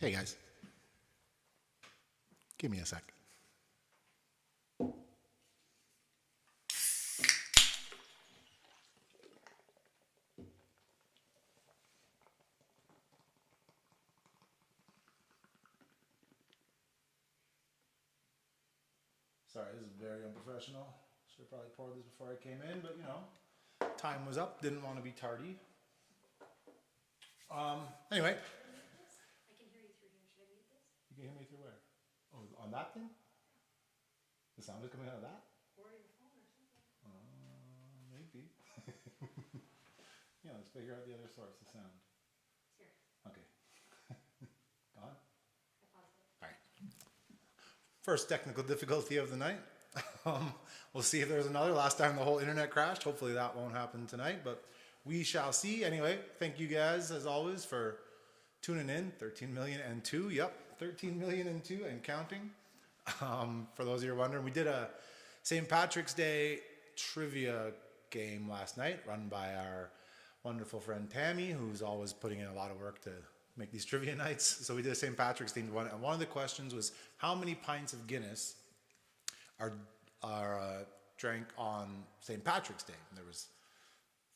Hey guys, give me a sec. Sorry, this is very unprofessional. Should have probably poured this before I came in, but you know, time was up. Didn't want to be tardy. Anyway. I can hear you through here. Should I mute this? You can hear me through where? Oh, on that thing? The sound is coming out of that? Or your phone or something. Maybe. Yeah, let's figure out the other source of sound. It's here. Okay. Gone? I paused it. All right. First technical difficulty of the night. We'll see if there's another. Last time the whole internet crashed. Hopefully that won't happen tonight, but we shall see. Anyway, thank you guys as always for tuning in. 13 million and 2. Yep, 13 million and 2 and counting. For those of you who are wondering, we did a St. Patrick's Day trivia game last night run by our wonderful friend Tammy, who's always putting in a lot of work to make these trivia nights. So we did a St. Patrick's themed one, and one of the questions was how many pints of Guinness are drank on St. Patrick's Day? And there was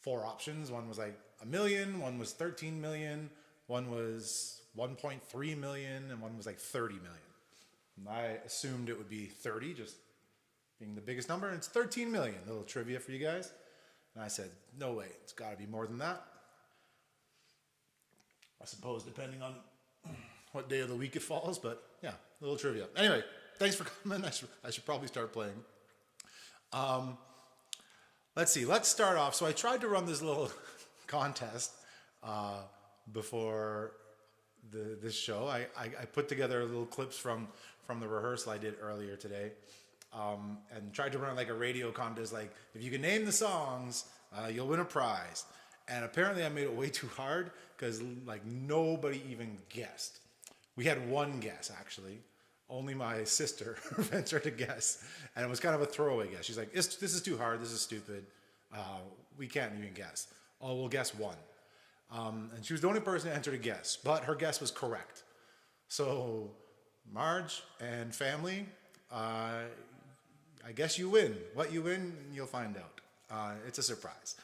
4 options. One was like 1 million, one was 13 million, one was 1.3 million, and one was like 30 million. And I assumed it would be 30, just being the biggest number, and it's 13 million. A little trivia for you guys. And I said, no way, it's got to be more than that. I suppose depending on what day of the week it falls, but yeah, a little trivia. Anyway, thanks for coming. I should probably start playing. Let's see, let's start off. So I tried to run this little contest before this show. I put together little clips from the rehearsal I did earlier today, and tried to run like a radio contest, like if you can name the songs, you'll win a prize. And apparently I made it way too hard because like nobody even guessed. We had one guess actually. Only my sister ventured to guess, and it was kind of a throwaway guess. She's like, this is too hard, this is stupid, we can't even guess. Oh, we'll guess one. And she was the only person to enter to guess, but her guess was correct. So, Marge and family, I guess you win. What you win, you'll find out. It's a surprise.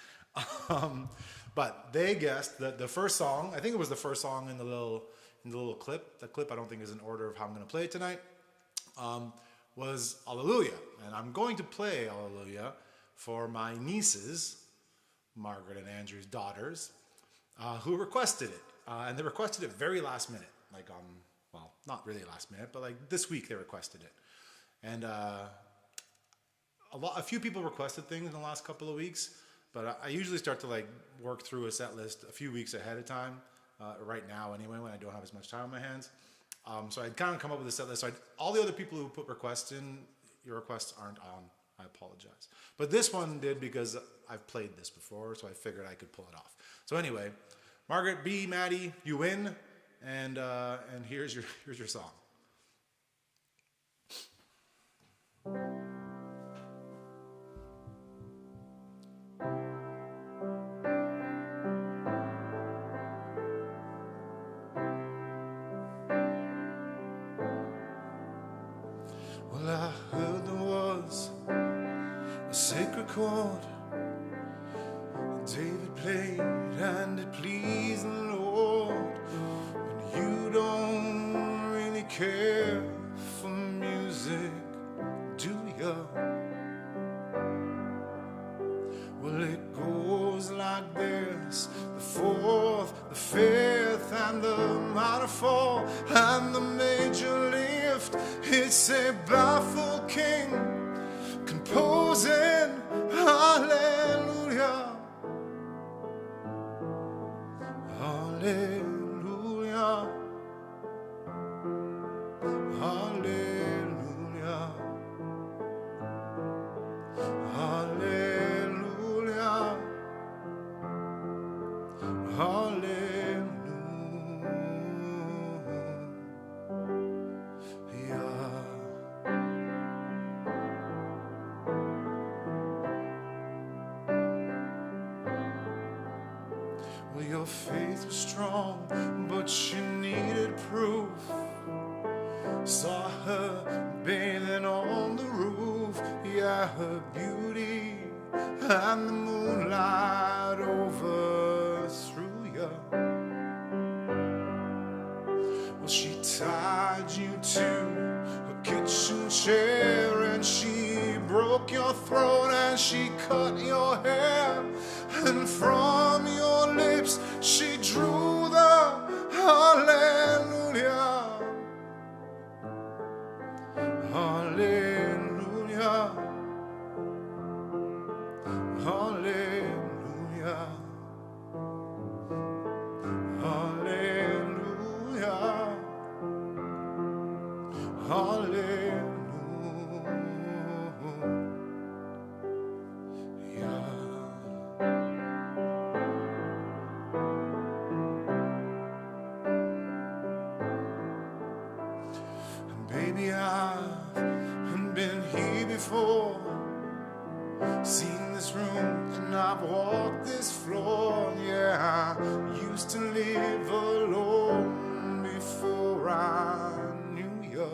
But they guessed that the first song, I think it was the first song in the little clip. The clip I don't think is in order of how I'm going to play it tonight. Was Alleluia. And I'm going to play Alleluia for my nieces, Margaret and Andrew's daughters, who requested it. And they requested it very last minute. Like well, not really last minute, but like this week they requested it. And a few people requested things in the last couple of weeks, but I usually start to like work through a set list a few weeks ahead of time. Right now anyway, when I don't have as much time on my hands. So I'd kind of come up with a set list. So all the other people who put requests in, your requests aren't on. I apologize. But this one did because I've played this before, so I figured I could pull it off. So anyway, Margaret B, Maddie, you win, and here's your song. Well, I heard there was a sacred chord David played and it pleased the Lord. But you don't really care for music, do ya? Well, it goes like this: the fourth, the fifth, and the minor fall, and the major lift. It's a baffled king composing hallelujah, hallelujah, hallelujah, hallelujah, hallelujah. Your faith was strong, but she needed proof. Saw her bathing on the roof. Yeah, her beauty and the moonlight overthrew you. Well, she tied you to a kitchen chair, and she broke your throat, and she cut your hair, and from your lips she drew the hallelujah. Hallelujah. Hallelujah. Hallelujah. Hallelujah. And baby, I've been here before, seen this room, and I've walked this floor. Yeah, I used to live alone before I knew you.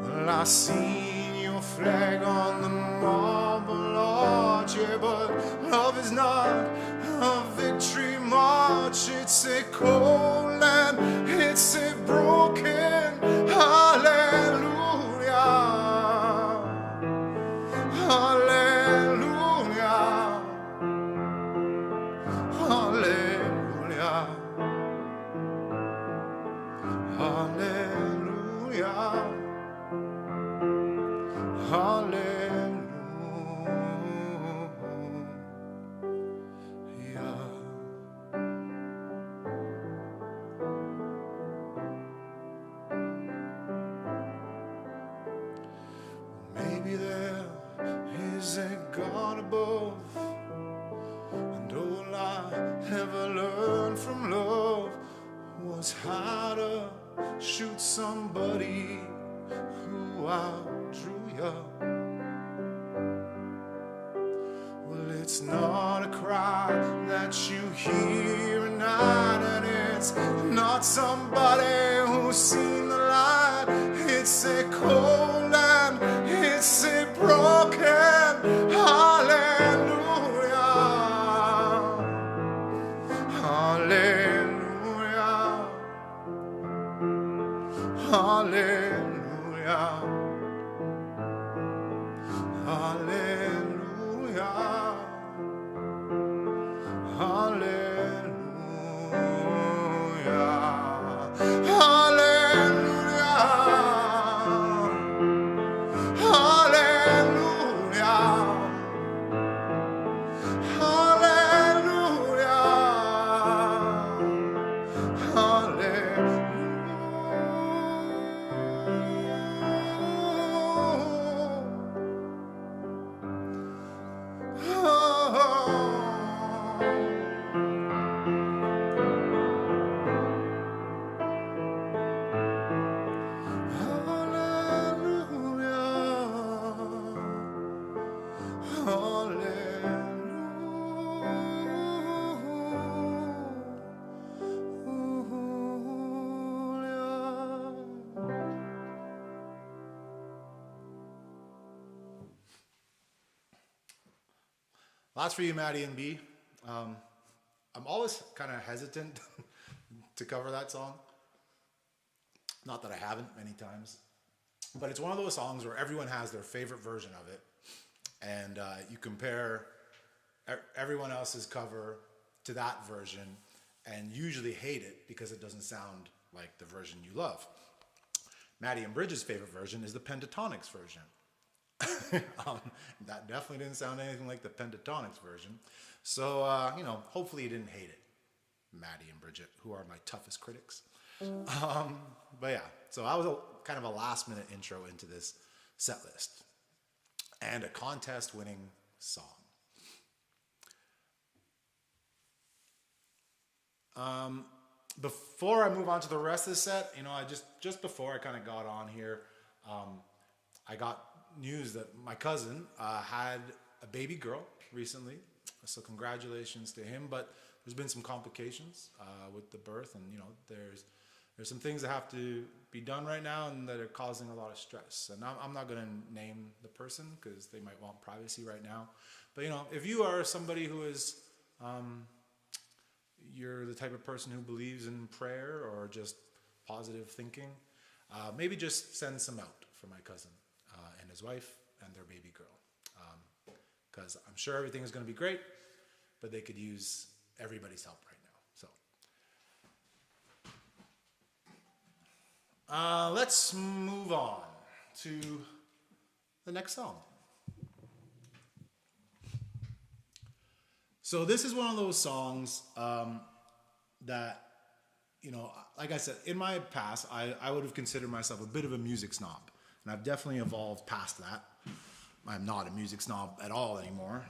Well, I seen your flag on the marble arch, yeah, but love is not a victory march. It's a cold and it's a broken hallelujah. Hallelujah. Hallelujah. Hallelujah. Hallelujah. Maybe there is a God above, and all I ever learned from love was how to shoot somebody who outdrew you. Well, it's not a cry that you hear at night, and it's not somebody who's seen the light. It's a cold and it's a broken hallelujah. Hallelujah. Hallelujah. Hallelujah. Hallelujah. Hallelujah. That's for you, Maddie and B. I'm always kind of hesitant to cover that song. Not that I haven't many times, but it's one of those songs where everyone has their favorite version of it, and you compare everyone else's cover to that version, and usually hate it because it doesn't sound like the version you love. Maddie and Bridget's favorite version is the Pentatonics version. That definitely didn't sound anything like the Pentatonics version. So, hopefully you didn't hate it, Maddie and Bridget, who are my toughest critics. But yeah, so that was kind of a last minute intro into this set list and a contest winning song. Before I move on to the rest of the set, I just before I kind of got on here, I got news that my cousin had a baby girl recently, So congratulations to him. But there's been some complications with the birth, and there's some things that have to be done right now, and that are causing a lot of stress. And I'm not going to name the person because they might want privacy right now. But if you are somebody who is you're the type of person who believes in prayer or just positive thinking, maybe just send some out for my cousin and his wife and their baby girl, because I'm sure everything is going to be great, but they could use everybody's help right now. So let's move on to the next song. So this is one of those songs that, like I said, in my past, I would have considered myself a bit of a music snob. And I've definitely evolved past that. I'm not a music snob at all anymore.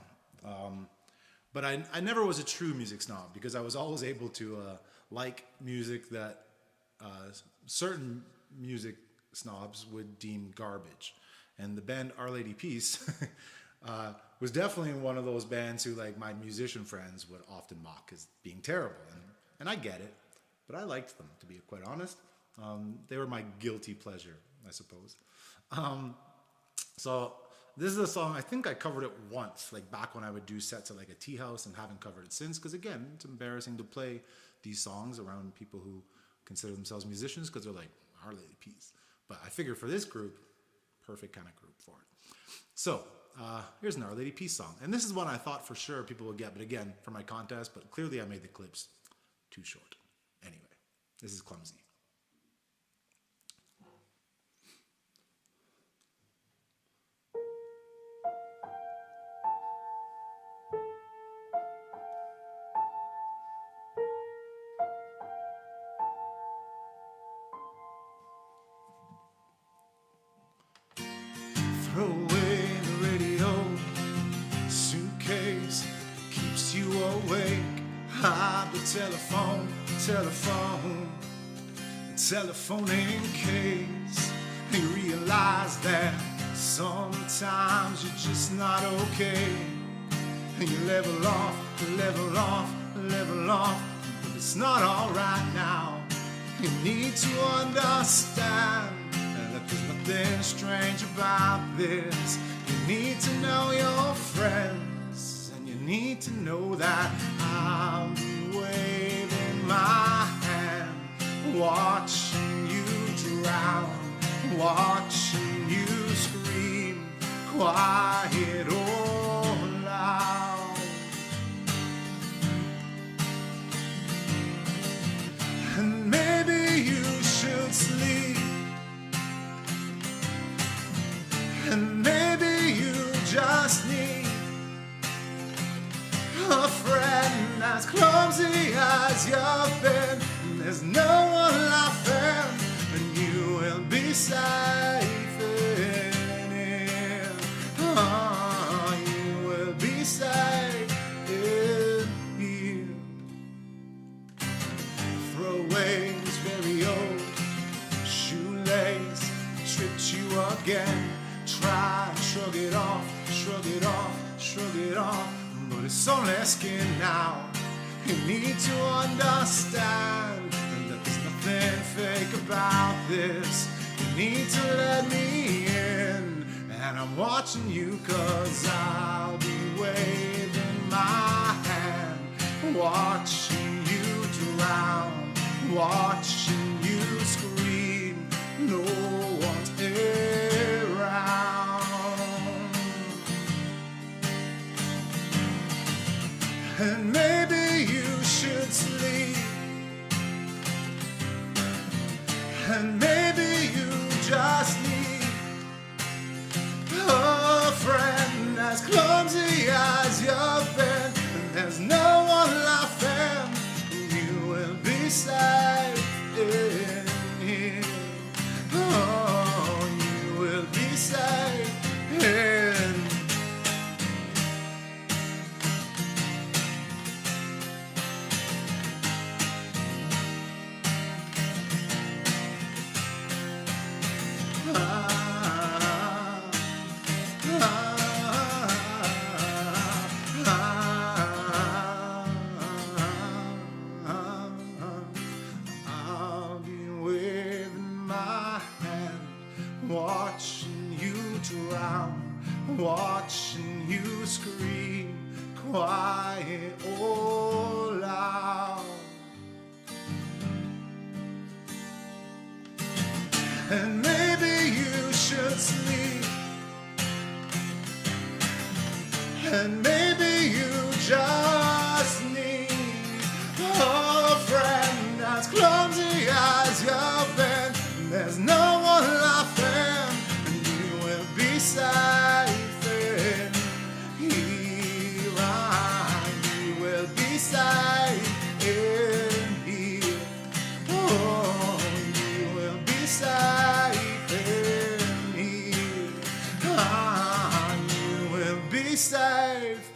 But I never was a true music snob, because I was always able to like music that certain music snobs would deem garbage. And the band Our Lady Peace was definitely one of those bands who, like, my musician friends would often mock as being terrible. And I get it, but I liked them, to be quite honest. They were my guilty pleasure, I suppose. So this is a song, I think I covered it once, like back when I would do sets at like a tea house, and haven't covered it since, because again, it's embarrassing to play these songs around people who consider themselves musicians, because they're like, Our Lady Peace. But I figure for this group, perfect kind of group for it. So here's an Our Lady Peace song. And this is one I thought for sure people would get, but again, for my contest, but clearly I made the clips too short. Anyway, this is Clumsy. Throw away the radio, suitcase keeps you awake. Hide the telephone in case you realize that sometimes you're just not okay. And you level off, but it's not alright now. You need to understand that there's nothing strange about this. You need to know your friends, and you need to know that I'll be waving my hand, watching you drown, watching you scream, quiet or loud. And maybe you should sleep, and maybe you just need a friend as clumsy as you've been. There's no one laughing, and you will be safe in here. Oh, you will be safe in here. Throw away this very old shoelace, tricked you again. Try to shrug it off, but it's only skin now. You need to understand that there's nothing fake about this. You need to let me in, and I'm watching you, 'cause I'll be waving my hand, watching you drown, watching you scream. No one's around. And maybe you should sleep, and maybe you just need a friend as clumsy as you've been. And there's no one laughing, you will be safe in here. Oh, you will be safe in. watching you scream, quiet or loud. And maybe you should sleep, and maybe you just need a friend as clumsy as you've been. There's no one laughing, and you will be safe in here. You will be safe in here. Oh, you will be safe in here. You will be safe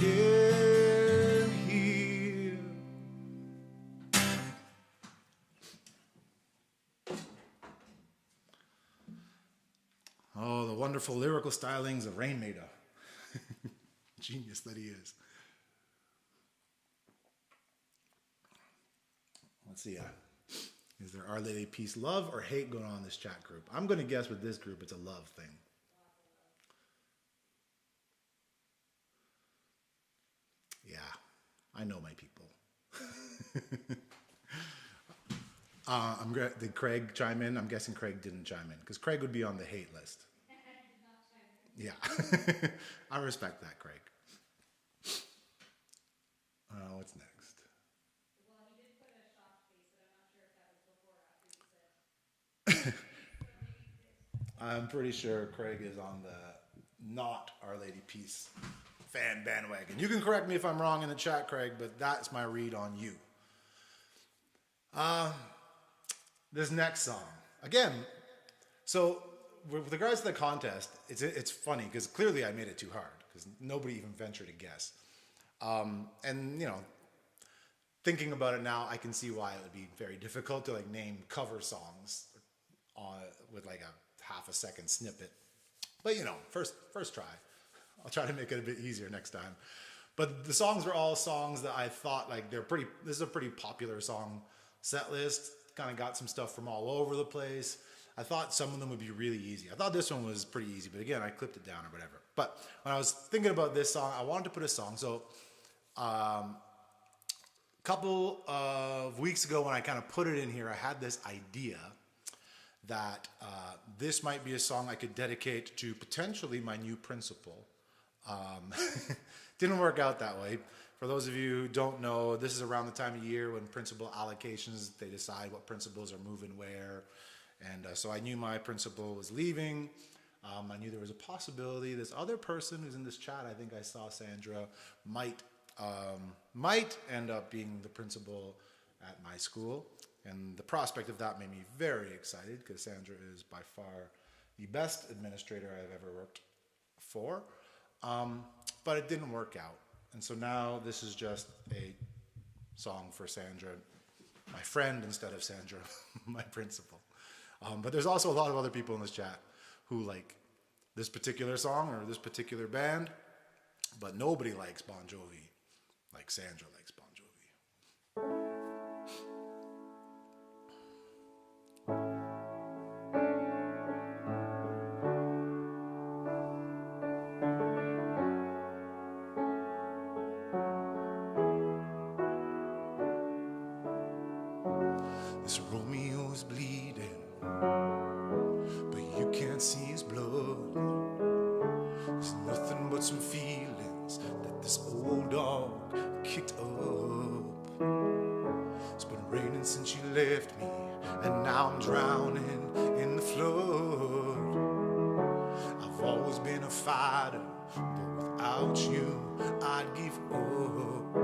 in here. Oh, the wonderful lyrical stylings of Rainmaker. Genius that he is. Let's see. Is there Our Lady Peace love or hate going on in this chat group? I'm going to guess with this group it's a love thing. Yeah, I know my people. Did Craig chime in? I'm guessing Craig didn't chime in because Craig would be on the hate list. Yeah, I respect that, Craig. What's next? Well, he did put a shocked face, but I'm not sure if that was before or after you said. I'm pretty sure Craig is on the not Our Lady Peace fan bandwagon. You can correct me if I'm wrong in the chat, Craig, but that's my read on you. This next song, again, so with regards to the contest, it's funny because clearly I made it too hard because nobody even ventured to guess. And you know, thinking about it now, I can see why it would be very difficult to like name cover songs with like a half a second snippet. But you know, first try. I'll try to make it a bit easier next time. But the songs were all songs that I thought like this is a pretty popular song set list. Kind of got some stuff from all over the place. I thought some of them would be really easy. I thought this one was pretty easy, but again, I clipped it down or whatever. But when I was thinking about this song, I wanted to put a song. So a couple of weeks ago when I kind of put it in here, I had this idea that this might be a song I could dedicate to potentially my new principal. Didn't work out that way. For those of you who don't know, this is around the time of year when principal allocations, they decide what principals are moving where. And so I knew my principal was leaving. I knew there was a possibility this other person who's in this chat, I think I saw Sandra, might end up being the principal at my school. And the prospect of that made me very excited because Sandra is by far the best administrator I've ever worked for. But it didn't work out. And so now this is just a song for Sandra, my friend, instead of Sandra, my principal. But there's also a lot of other people in this chat who like this particular song or this particular band, but nobody likes Bon Jovi like Sandra likes Bon Jovi. This Romeo is bleeding, but you can't see his blood. There's nothing but some feelings that this old dog kicked up. It's been raining since you left me, and now I'm drowning in the flood. I've always been a fighter, but without you, I'd give up.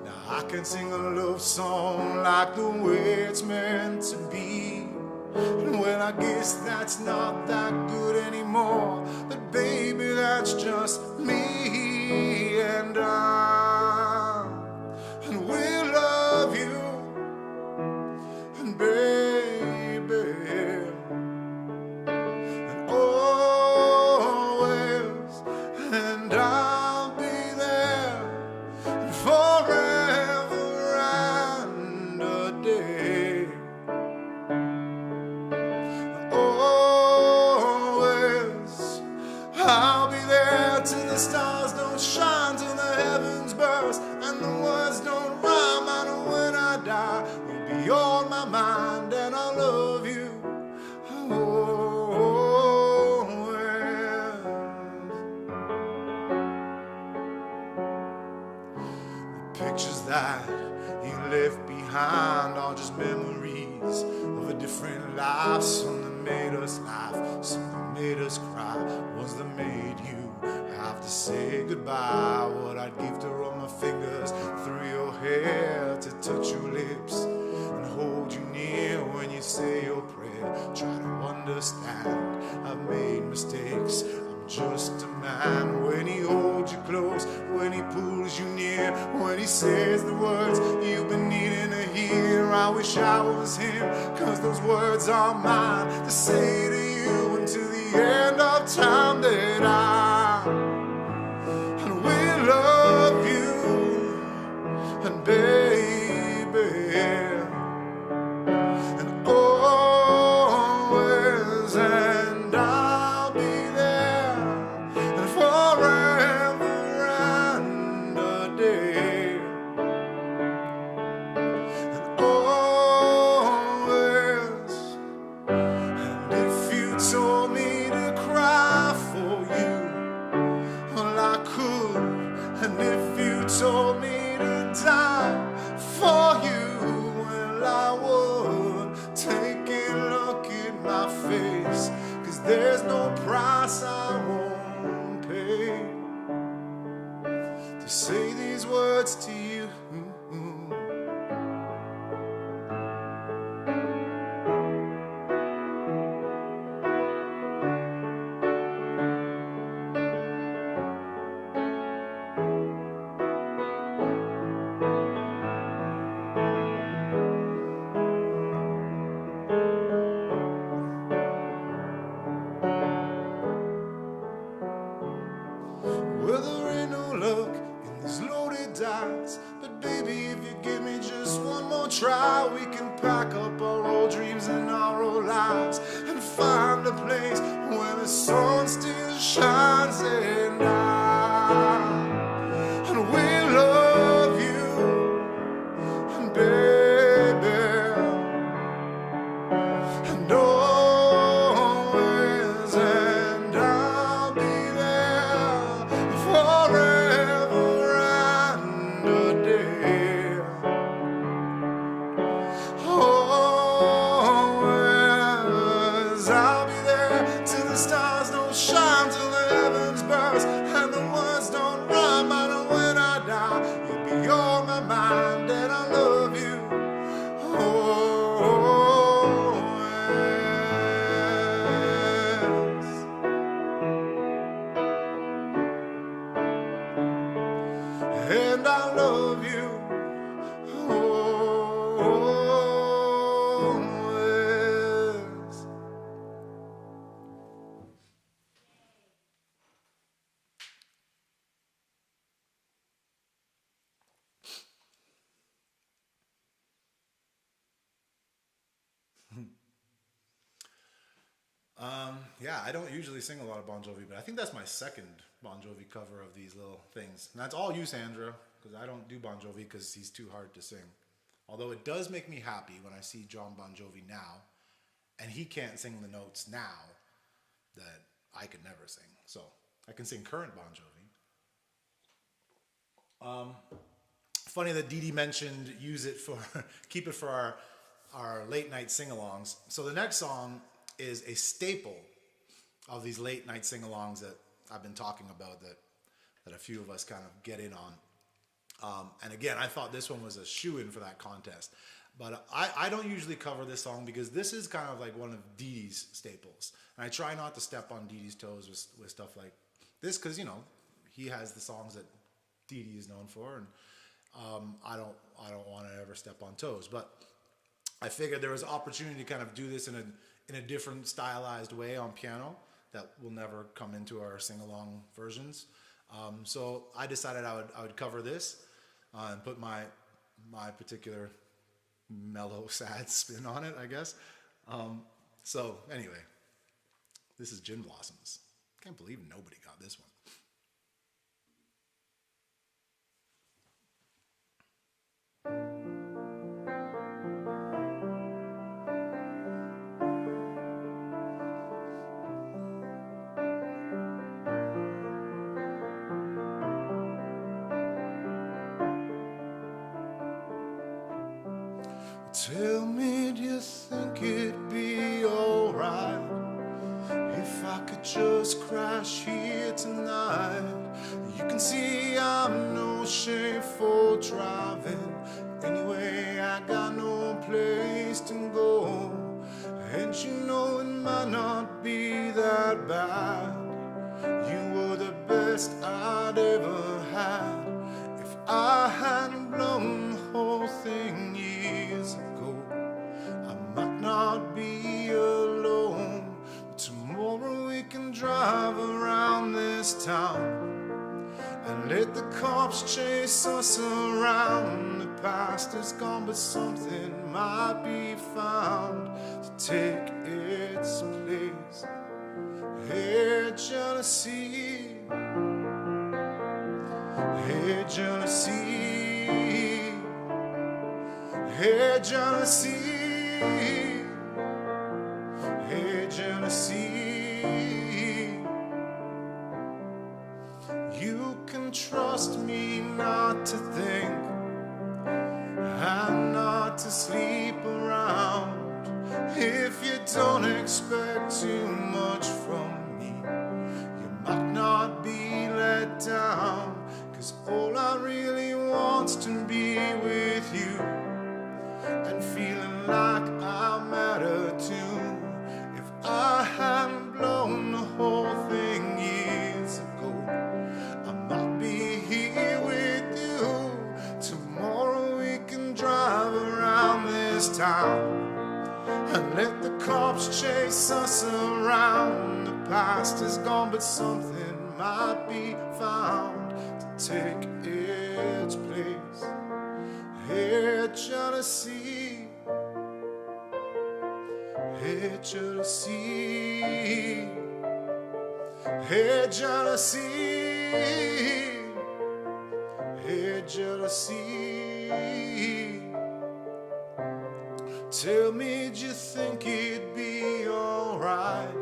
Now I can sing a love song like the way it's meant to be. And well, I guess that's not that good anymore. But baby, that's just me and I. And we'll love you. And baby, and always, and I'll be there forever and a day. Always, I'll be there till the stars don't shine, till the heavens burst and the words don't rhyme. I know when I die, you'll be on my mind and I'll love you always. The pictures that you left behind are just memories of a different life. Some that made us laugh, some that made us cry, ones that made you have to say goodbye. What I'd give to run my fingers through your hair, to touch your lips and hold you near when you say your prayer. Try to understand, I've made mistakes, I'm just a man. When he holds you close, when he pulls you near, when he says the words you've been needing to hear, I wish I was him, 'cause those words are mine to say to you until the end of time, that I will love you, and baby, and always, and I'll be there, and forever and a day, and always. And if you told me to cry for you, well, I could. And if you told me to die for you, well, I would. Take a look at my face, 'cause there's no price I won't pay to say these words to you. Well, there ain't no luck in these loaded dice, but baby, if you give me just one more try, we can pack up our old dreams and our old lives and find a place where the sun still shines, and we'll love you, and baby, and always, and I'll be there forever and a day. Always, I'll be there till the stars don't shine, till the heavens burst and the words don't rhyme. I know when I die, you'll be on my mind and I love you always. And I love you always. Yeah, I don't usually sing a lot of Bon Jovi, but I think that's my second Bon Jovi cover of these little things. And that's all you, Sandra, because I don't do Bon Jovi because he's too hard to sing. Although it does make me happy when I see John Bon Jovi now, and he can't sing the notes now that I could never sing. So I can sing current Bon Jovi. Funny that Dee Dee mentioned use it for, keep it for our late night sing-alongs. So the next song is a staple of these late night sing-alongs that I've been talking about, that a few of us kind of get in on. And again, I thought this one was a shoo-in for that contest. But I don't usually cover this song because this is kind of like one of Dee Dee's staples. And I try not to step on Dee Dee's toes with stuff like this because, you know, he has the songs that Dee Dee is known for. And I don't want to ever step on toes. But I figured there was an opportunity to kind of do this in a different stylized way on piano that will never come into our sing-along versions. So I decided I would cover this and put my particular mellow, sad spin on it, I guess. So anyway, this is Gin Blossoms, Can't believe nobody got this one. Tell me, do you think it'd be alright if I could just crash here tonight? You can see I'm no shame for driving. Anyway, I got no place to go. And you know it might not be that bad. You were the best I'd ever had. If I hadn't blown the whole thing years ago, I might not be alone. But tomorrow we can drive around this town and let the cops chase us around. The past is gone, but something might be found to take its place. Hey, jealousy. Hey, jealousy. Hey, jealousy. Hey, jealousy. You can trust me not to think and not to sleep around. If you don't expect too much from me, you might not be let down. 'Cause all I really want's to be with you and feeling like I matter too. If I hadn't blown the whole thing years ago, I might be here with you. Tomorrow we can drive around this town and let the cops chase us around. The past is gone, but something might be found to take its place. Hey, jealousy. Hey, jealousy. Hey, jealousy. Hey, jealousy. Tell me, do you think it'd be alright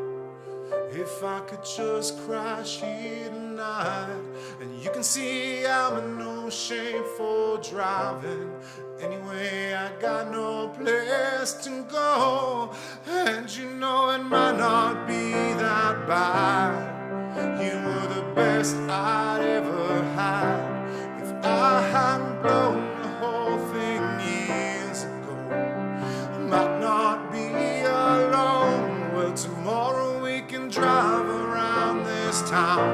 if I could just crash here tonight? And you can see I'm in no shame for driving. Anyway, I got no place to go. And you know it might not be that bad. You were the best I'd ever had. If I hadn't blown the whole thing years ago, might not be alone. Well, tomorrow we can drive around this town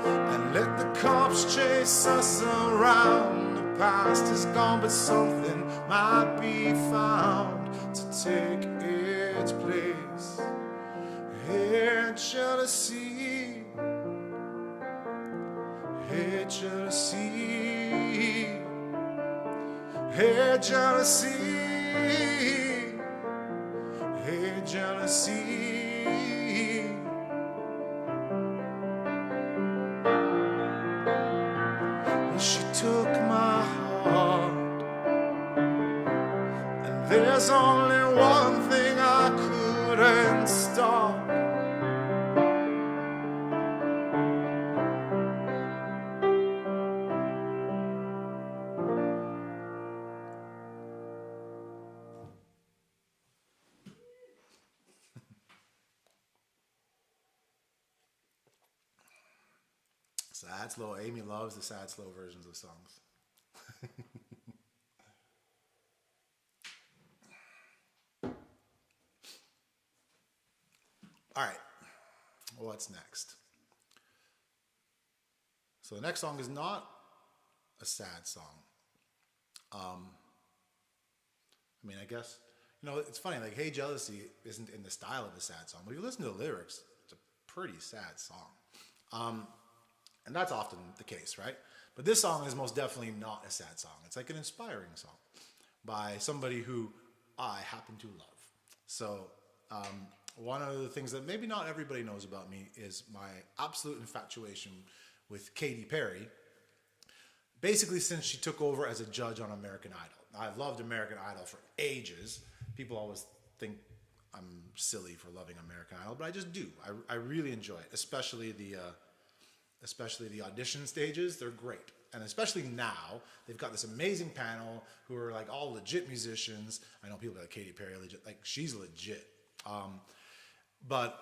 and let the cops chase us around. The past is gone, but something might be found to take its place. Hey, jealousy. Hey, jealousy. Hey, jealousy. Hey, jealousy. She took my heart, and there's only one thing I couldn't stop. Sad slow. Amy loves the sad slow versions of songs. All right, what's next? So the next song is not a sad song. I mean, I guess, you know, it's funny, like, Hey Jealousy isn't in the style of a sad song, but if you listen to the lyrics, it's a pretty sad song. And that's often the case, right? But this song is most definitely not a sad song. It's like an inspiring song by somebody who I happen to love. So one of the things that maybe not everybody knows about me is my absolute infatuation with Katy Perry. Basically, since she took over as a judge on American Idol. I've loved American Idol for ages. People always think I'm silly for loving American Idol, but I just do. I really enjoy it, especially the audition stages. They're great. And especially now, they've got this amazing panel who are like all legit musicians. I know people like Katy Perry, legit, like she's legit. But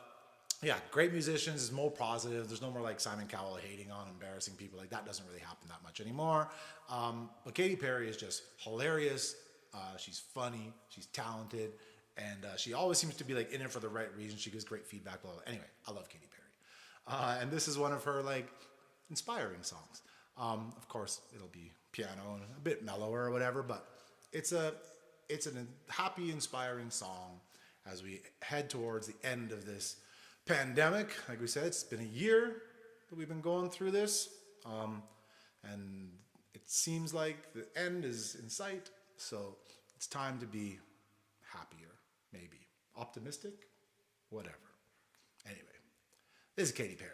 yeah, great musicians is more positive. There's no more like Simon Cowell hating on, embarrassing people. Like that doesn't really happen that much anymore. But Katy Perry is just hilarious. She's funny. She's talented. And she always seems to be like in it for the right reason. She gives great feedback. Blah, blah. Anyway, I love Katy Perry. And this is one of her like inspiring songs. Of course, it'll be piano and a bit mellower or whatever, but it's a happy, inspiring song as we head towards the end of this pandemic. Like we said, it's been a year that we've been going through this, and it seems like the end is in sight. So it's time to be happier, maybe optimistic, whatever. Anyway, this is Katy Perry.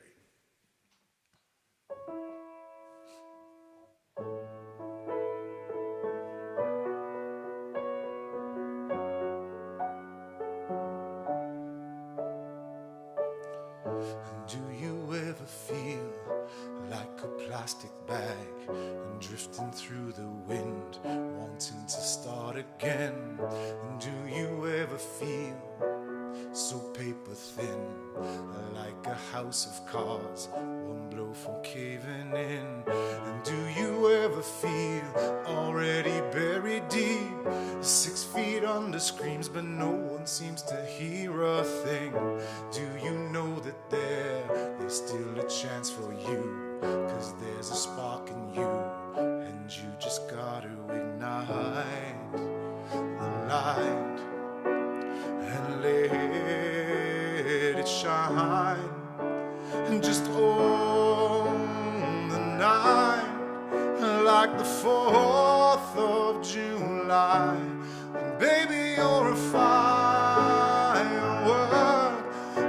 Do you ever feel like a plastic bag and drifting through the wind, wanting to start again? And do you ever feel so paper thin, like a house of cards, one blow from caving in? And do you ever feel already buried deep, 6 feet under screams, but no one seems to hear a thing? Do you know that there is still a chance for you, 'cause there's a spark in you, and you just gotta ignite the light and let it shine, and just own the night like the 4th of July. And baby, you're a firework.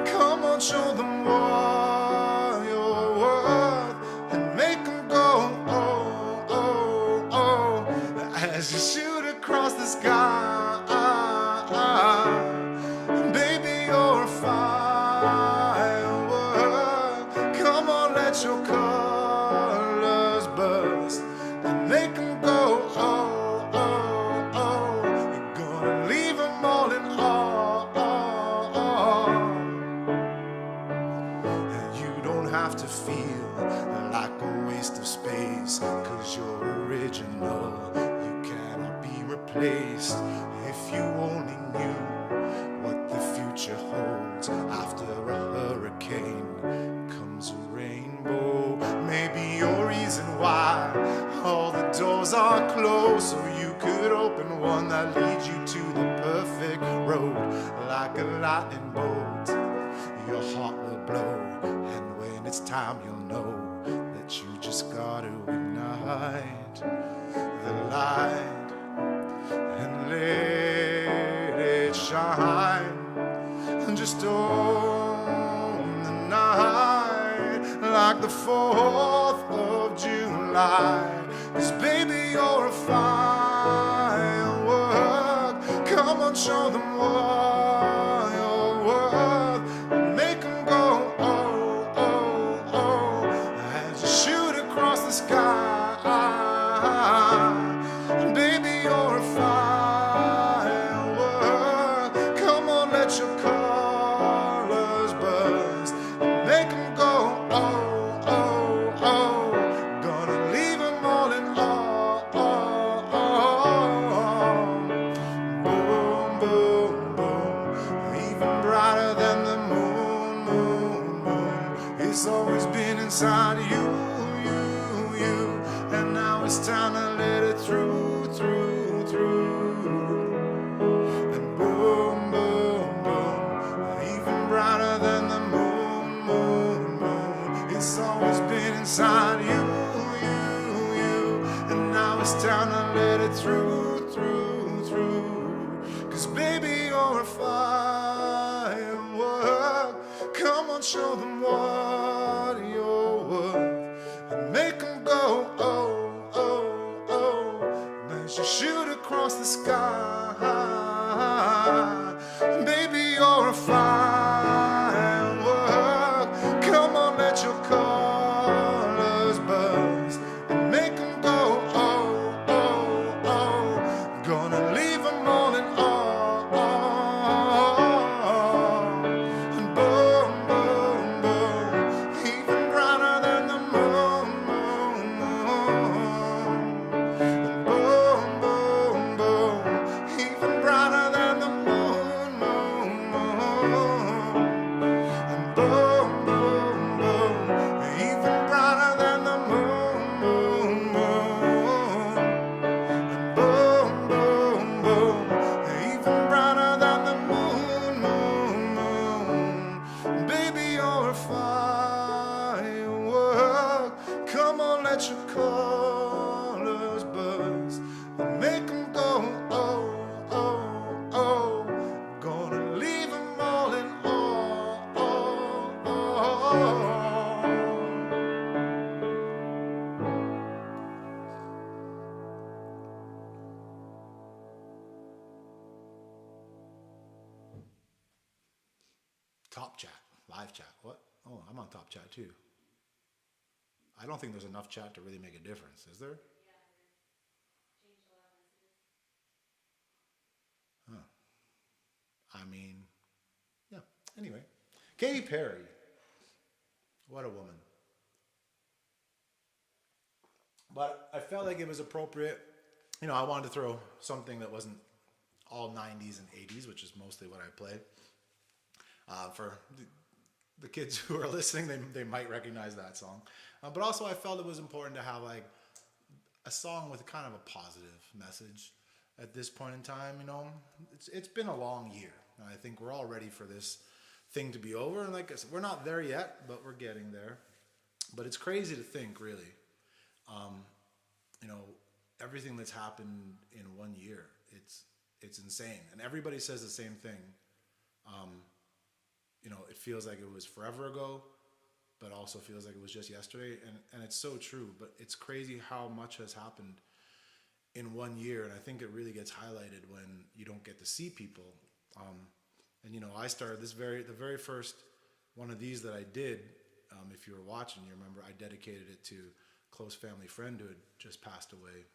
Come on, show them what you're worth, and make them go, oh, oh, oh, as you shoot across the sky. Baby, you're a firework. Come on, let your colors burst, and make them go, oh, oh, oh. You're gonna leave them all in awe. And you don't have to feel like a waste of space, 'cause you're original. You cannot be replaced. If you only knew what the future holds, after a hurricane comes a rainbow. Maybe your reason why all the doors are closed, so you could open one that leads you to the perfect road. Like a lightning bolt, your heart will blow, and when it's time you'll know that you just gotta ignite the light and let it shine, and just own the night like the 4th of July. 'Cause baby, you're a firework. Come on, show them what you're worth, make them go, oh, oh, oh, as you shoot across the sky. Baby, you're a firework. Come on, let your colors burst, make them go, oh, oh, oh. Gonna leave them all in awe. Boom, boom, boom. Even brighter than the moon, moon, moon. It's always been inside you, you. And now it's time to let it through, through, through. And boom, boom, boom. Even brighter than the moon, moon, moon. It's always been inside you, you. And now it's time to let it through, through, through. 'Cause baby, you're a firework. show them what you're worth and make them go, oh, oh, oh. And as you shoot across the sky, baby, you're a firework. Come on, let your colors burst and make them go, oh, oh, oh. Gonna leave them all in awe, and boom, boom, boom, even brighter than the moon, moon, moon. And boom, boom, boom, even brighter than the moon, moon, moon. And boom, boom, boom, even brighter than the moon, moon, moon. And boom, boom, boom, even brighter than the moon, moon, moon. Baby, you're a firework. Come on, let your colors burst and make them go, oh, oh, oh. Gonna leave them all in awe, oh, oh. Top chat, live chat. What? Oh, I'm on top chat too. I don't think there's enough chat to really make a difference, is there? Changed a lot of messages. Huh. I mean, yeah. Anyway, Katy Perry. What a woman. But I felt like it was appropriate. You know, I wanted to throw something that wasn't all 90s and 80s, which is mostly what I play. For the kids who are listening, they might recognize that song. But also I felt it was important to have like a song with kind of a positive message at this point in time. You know, it's been a long year. And I think we're all ready for this thing to be over. And like I said, we're not there yet, but we're getting there. But it's crazy to think, really, you know, everything that's happened in 1 year. It's insane. And everybody says the same thing. You know, it feels like it was forever ago, but also feels like it was just yesterday. And it's so true, but it's crazy how much has happened in 1 year. And I think it really gets highlighted when you don't get to see people. And, you know, I started the very first one of these that I did, if you were watching, you remember I dedicated it to a close family friend who had just passed away,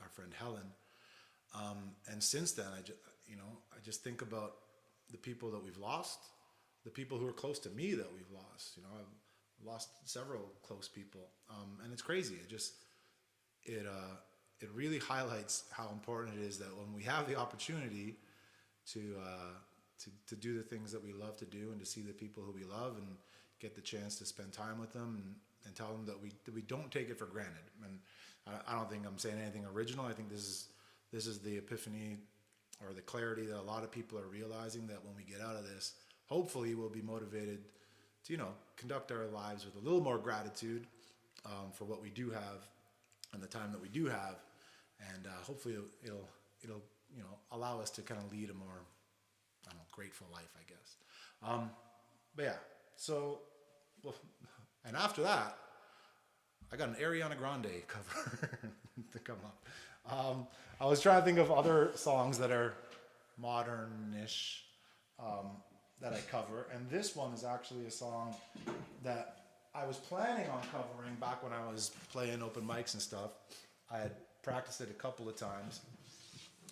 our friend Helen. And since then, I just think about the people that we've lost, the people who are close to me that we've lost. You know, I've lost several close people, and it's crazy. It really highlights how important it is that when we have the opportunity to do the things that we love to do and to see the people who we love and get the chance to spend time with them and tell them that we don't take it for granted. And I don't think I'm saying anything original. I think this is the epiphany or the clarity that a lot of people are realizing, that when we get out of this, hopefully we'll be motivated to, you know, conduct our lives with a little more gratitude for what we do have and the time that we do have, and hopefully it'll you know, allow us to kind of lead a more, I don't know, grateful life, I guess. But yeah, so, well, and after that, I got an Ariana Grande cover to come up. I was trying to think of other songs that are modern-ish that I cover, and this one is actually a song that I was planning on covering back when I was playing open mics and stuff. I had practiced it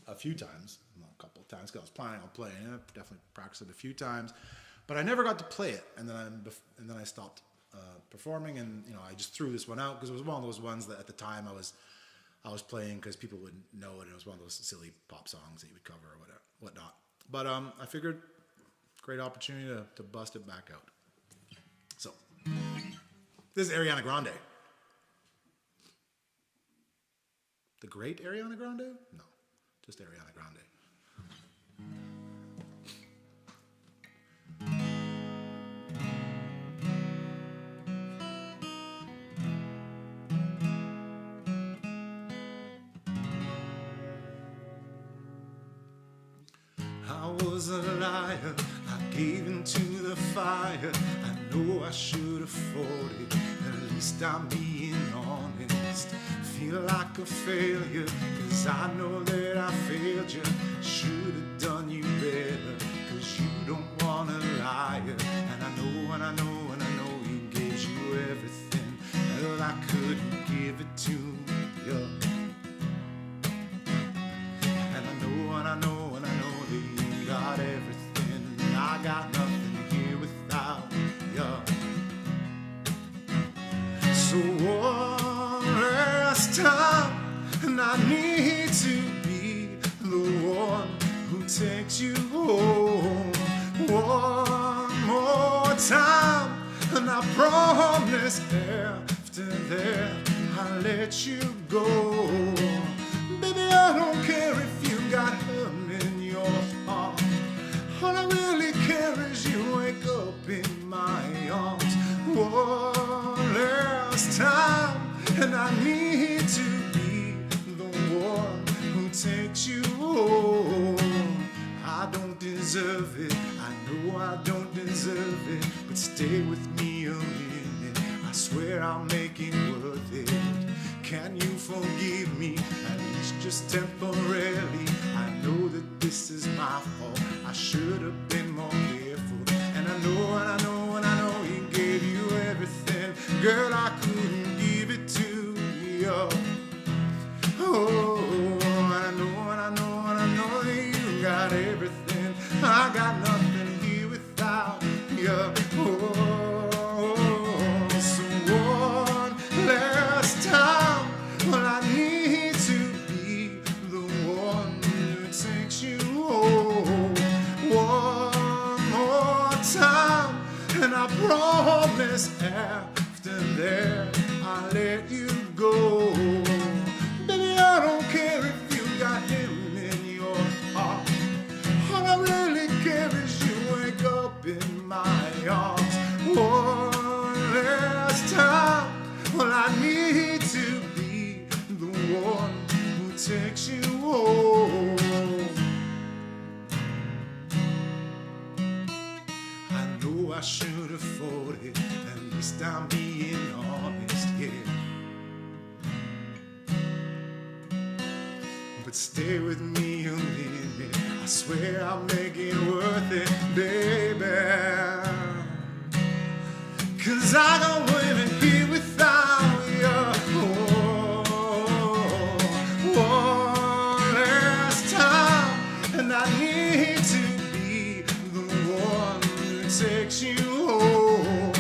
a few times, not a couple of times, because I was planning on playing it. Definitely practiced it a few times, but I never got to play it, and then I stopped performing, and you know, I just threw this one out because it was one of those ones that at the time I was playing because people would know it. It was one of those silly pop songs that you would cover or whatnot. But I figured, great opportunity to bust it back out. So this is Ariana Grande. The great Ariana Grande? No, just Ariana Grande. I was a liar, I gave into the fire. I know I should afford it. At least I'm being honest. Feel like a failure, 'cause I know that I failed you. Should have done you better, 'cause you don't want a liar. And I know, and I know, and I know he gave you everything. Well, I couldn't give it to you. And I know, and I know, and I know that you got everything. And I got nothing here without you. So one last time, and I need to be the one who takes you home. One more time, and I promise after that I'll let you go. Baby, I don't care if you got hurt in your heart. All I really care is you wake up in my arms. One last time, and I need to be the one who takes you home. I don't deserve it, I know I don't deserve it, but stay with me a minute, I swear I'll make it worth it. Can you forgive me, at least just temporarily? I know that this is my fault, I should have been more careful. And I know, and I know, and I know he gave you everything. Girl, I couldn't give it to you. Oh, and I know, and I know, and I know that you got everything. I got nothing here without you. Oh, so one last time, well, I need to be the one who takes you home. One more time, and I promise after that I'll let you go. Baby, I don't care if you got him in your heart. All I really care is you wake up in my arms. One last time, well, I need to be the one who takes you home. I know I should afford it, at least I'm being honest, yeah. But stay with me a minute, I swear I'll make it worth it, baby. 'Cause I don't live here without you. Oh, one last time, and I need to be the one who takes you home.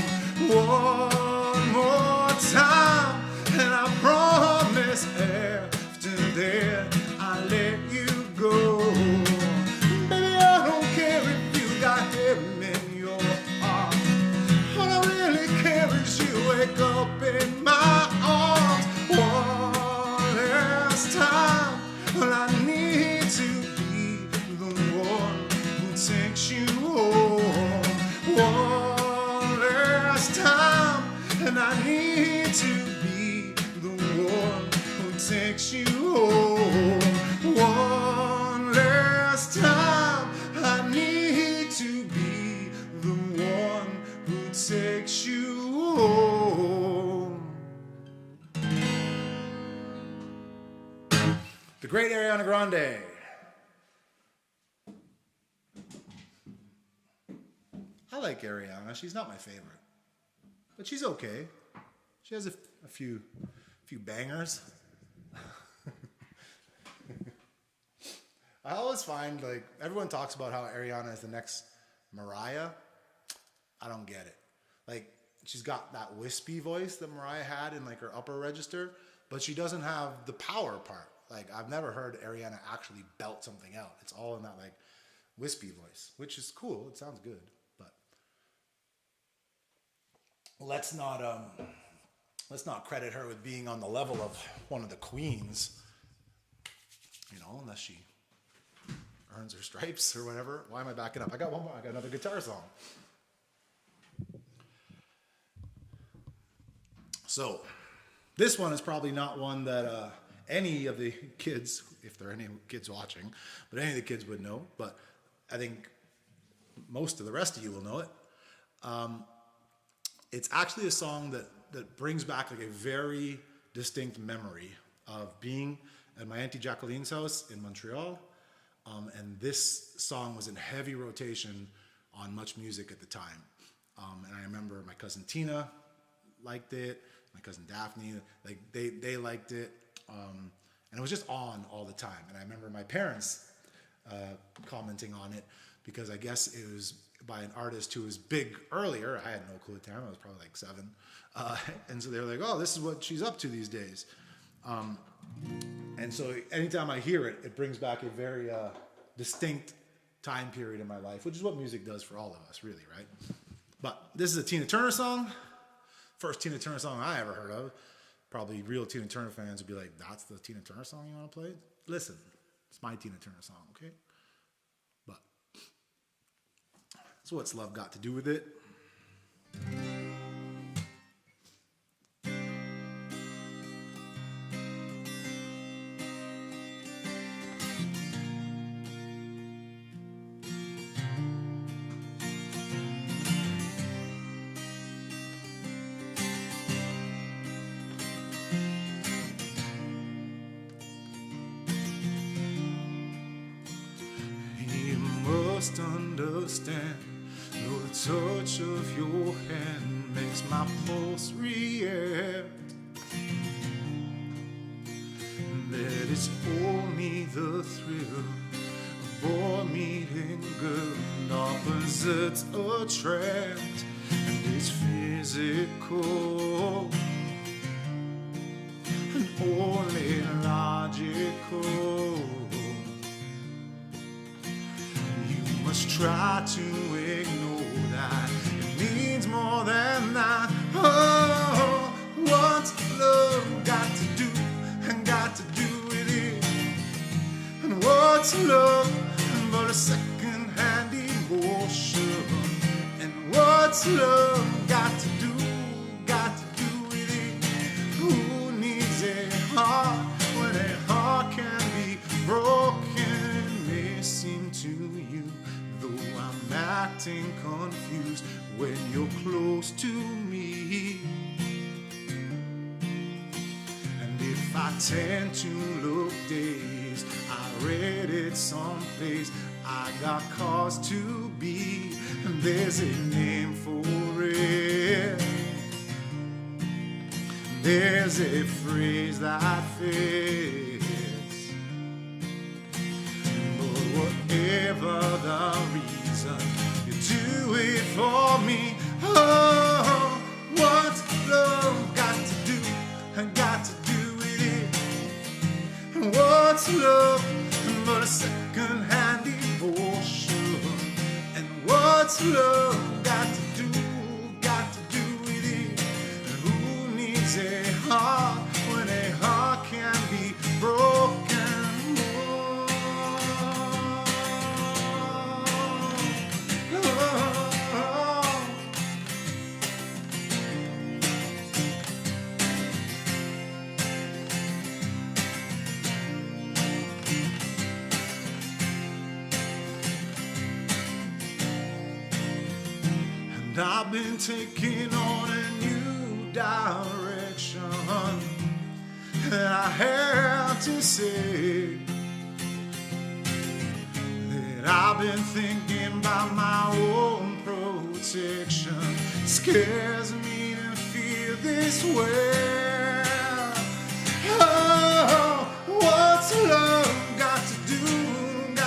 One more time, and I promise after that I'll let you go. Baby, I don't care if you got him in your heart. All I really care is you wake up in my arms. One last time, well, I need to be the one who takes you home. One last time, and I need to be the one who takes you home. One last time, I need to be the one who takes you home. The great Ariana Grande. I like Ariana. She's not my favorite, but she's okay. She has a few bangers. I always find, like, everyone talks about how Ariana is the next Mariah. I don't get it. Like, she's got that wispy voice that Mariah had in, like, her upper register, but she doesn't have the power part. Like, I've never heard Ariana actually belt something out. It's all in that, like, wispy voice, which is cool. It sounds good, but let's not credit her with being on the level of one of the queens, you know, unless she earns her stripes or whatever. Why am I backing up? I got one more. I got another guitar song. So this one is probably not one that any of the kids, if there are any kids watching, but any of the kids would know. But I think most of the rest of you will know it. It's actually a song that brings back like a very distinct memory of being at my Auntie Jacqueline's house in Montreal. And this song was in heavy rotation on Much Music at the time. And I remember my cousin Tina liked it, my cousin Daphne, like they liked it. And it was just on all the time. And I remember my parents commenting on it because I guess it was by an artist who was big earlier. I had no clue at the time. I was probably like 7. And so they were like, oh, this is what she's up to these days. And so anytime I hear it, it brings back a very distinct time period in my life, which is what music does for all of us, really, right? But this is a Tina Turner song. First Tina Turner song I ever heard of. Probably real Tina Turner fans would be like, that's the Tina Turner song you want to play? Listen, it's my Tina Turner song, okay? But, so what's love got to do with it? Understand, though the touch of your hand makes my pulse react, that it's only the thrill of boy meeting girl, and opposites attract, and it's physical and only logical. Try to ignore that. It means more than that. Oh, what's love got to do with it? And what's love but a second-hand emotion? And what's love got to do with it? Who needs a heart when a heart can be broken? It may seem to you I'm acting confused when you're close to me. And if I tend to look dazed, I read it someplace, I got cause to be, and there's a name for it. There's a phrase that fits. But whatever the reason, you do it for me. Oh, what's love got to do with it? And what's love but a second-hand devotion? And what's love got to do with it? And who needs a heart when a heart can be broken? I've been taking on a new direction, and I have to say that I've been thinking about my own protection. It scares me to feel this way. Oh, what's love got to do with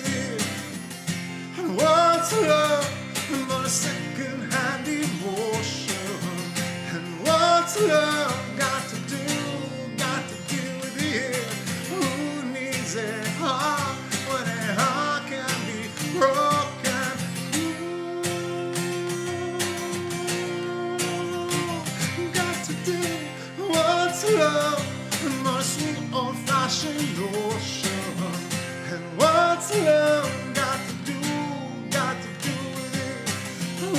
it? And what's love but a second-hand emotion? And what's love got to do with it? Who needs a heart when a heart can be broken? Got to do what's love but a sweet old-fashioned notion? And what's love got to do with it? Who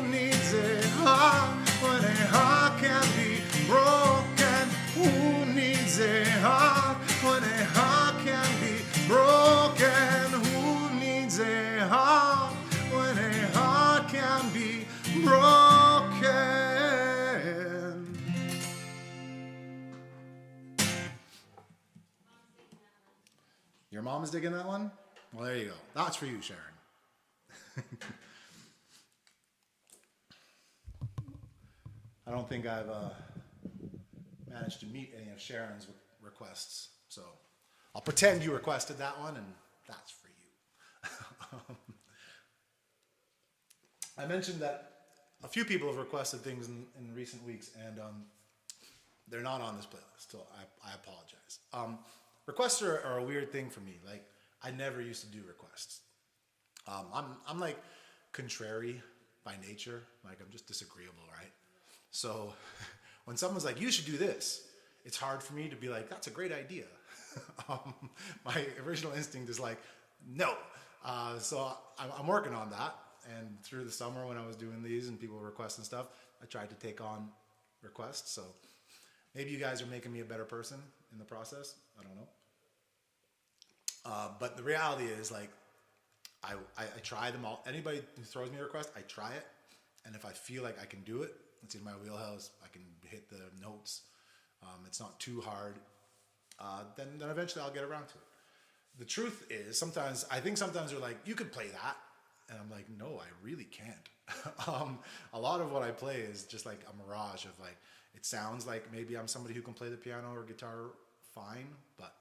needs a heart when a heart can be broken? Who needs a heart when a heart can be broken? Who needs a heart when Your mom is digging that one? Well, there you go. That's for you, Sharon. I don't think I've managed to meet any of Sharon's requests, so I'll pretend you requested that one, and that's for you. I mentioned that a few people have requested things in recent weeks, and they're not on this playlist, so I apologize. Requests are a weird thing for me. Like, I never used to do requests. I'm like contrary by nature. Like, I'm just disagreeable, right? So when someone's like, you should do this, it's hard for me to be like, that's a great idea. My original instinct is like, no. So I'm working on that. And through the summer when I was doing these and people requesting stuff, I tried to take on requests. So maybe you guys are making me a better person in the process. I don't know. But the reality is, like, I try them all. Anybody who throws me a request, I try it. And if I feel like I can do it, it's in my wheelhouse, I can hit the notes, it's not too hard, then eventually I'll get around to it. The truth is, I think sometimes they're like, you could play that. And I'm like, no, I really can't. A lot of what I play is just like a mirage of, like, it sounds like maybe I'm somebody who can play the piano or guitar fine, but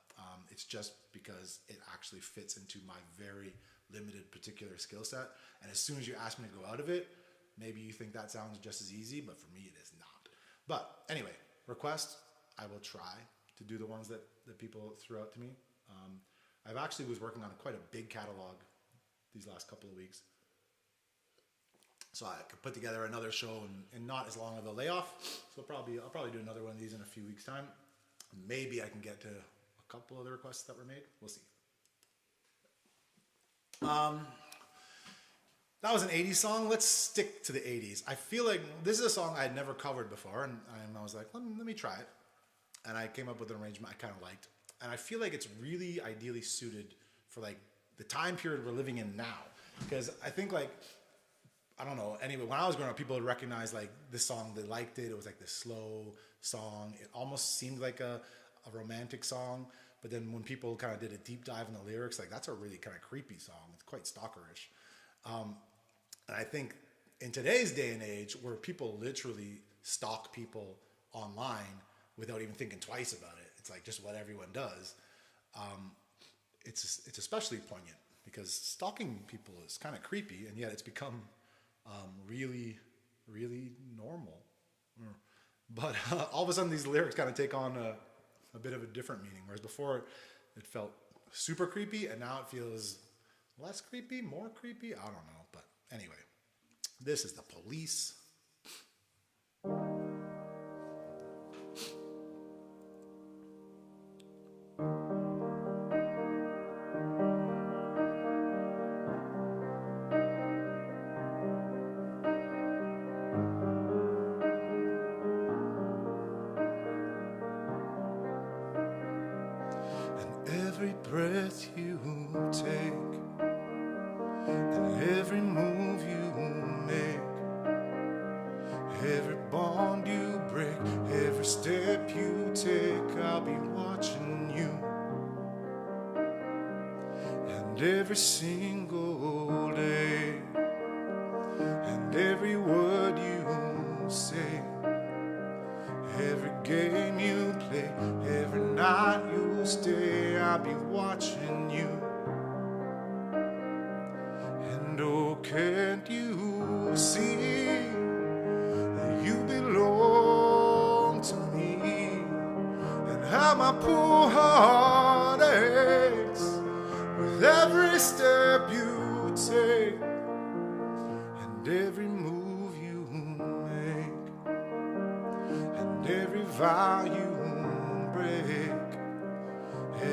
it's just because it actually fits into my very limited particular skill set. And as soon as you ask me to go out of it, maybe you think that sounds just as easy, but for me it is not. But anyway, request, I will try to do the ones that people threw out to me. I've actually was working on quite a big catalog these last couple of weeks, so I could put together another show in not as long of a layoff. So I'll probably do another one of these in a few weeks' time. Maybe I can get to a couple of the requests that were made. We'll see. That was an 80s song. Let's stick to the 80s. I feel like this is a song I had never covered before, and I was like, let me try it. And I came up with an arrangement I kind of liked. And I feel like it's really ideally suited for, like, the time period we're living in now. Because I think, like, I don't know, anyway, when I was growing up, people would recognize, like, this song, they liked it. It was like this slow song. It almost seemed like a romantic song. But then when people kind of did a deep dive in the lyrics, like, that's a really kind of creepy song. It's quite stalkerish. And I think in today's day and age, where people literally stalk people online without even thinking twice about it, it's like just what everyone does. It's especially poignant because stalking people is kind of creepy, and yet it's become really, really normal. But all of a sudden, these lyrics kind of take on a bit of a different meaning, whereas before it felt super creepy, and now it feels less creepy, more creepy. I don't know, but anyway, this is The Police. Every breath you take and every move you make, every bond you break, every step you take, I'll be watching you. And every single day, and every word you say, every game you play, every night you stay, I'll be watching you. And oh, can't you see that you belong to me? And how my poor heart aches with every step you take and every move you make, and every vow you break,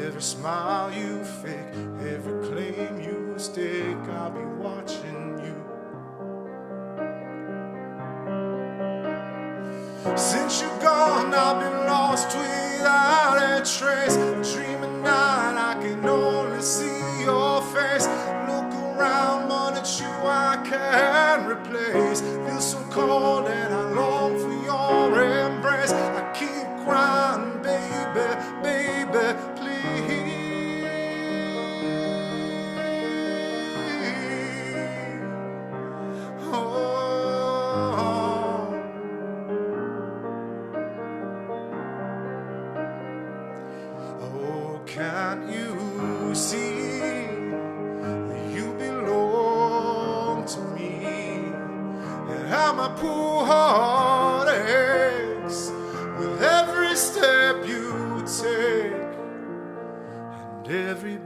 every smile you fake, every claim you stake, I'll be watching you. Since you're gone, I've been lost without a trace. Dream at night, I can only see your face. Look around, but it's you I can't replace. Feel so cold and I long for your embrace. I keep crying, baby, baby, please.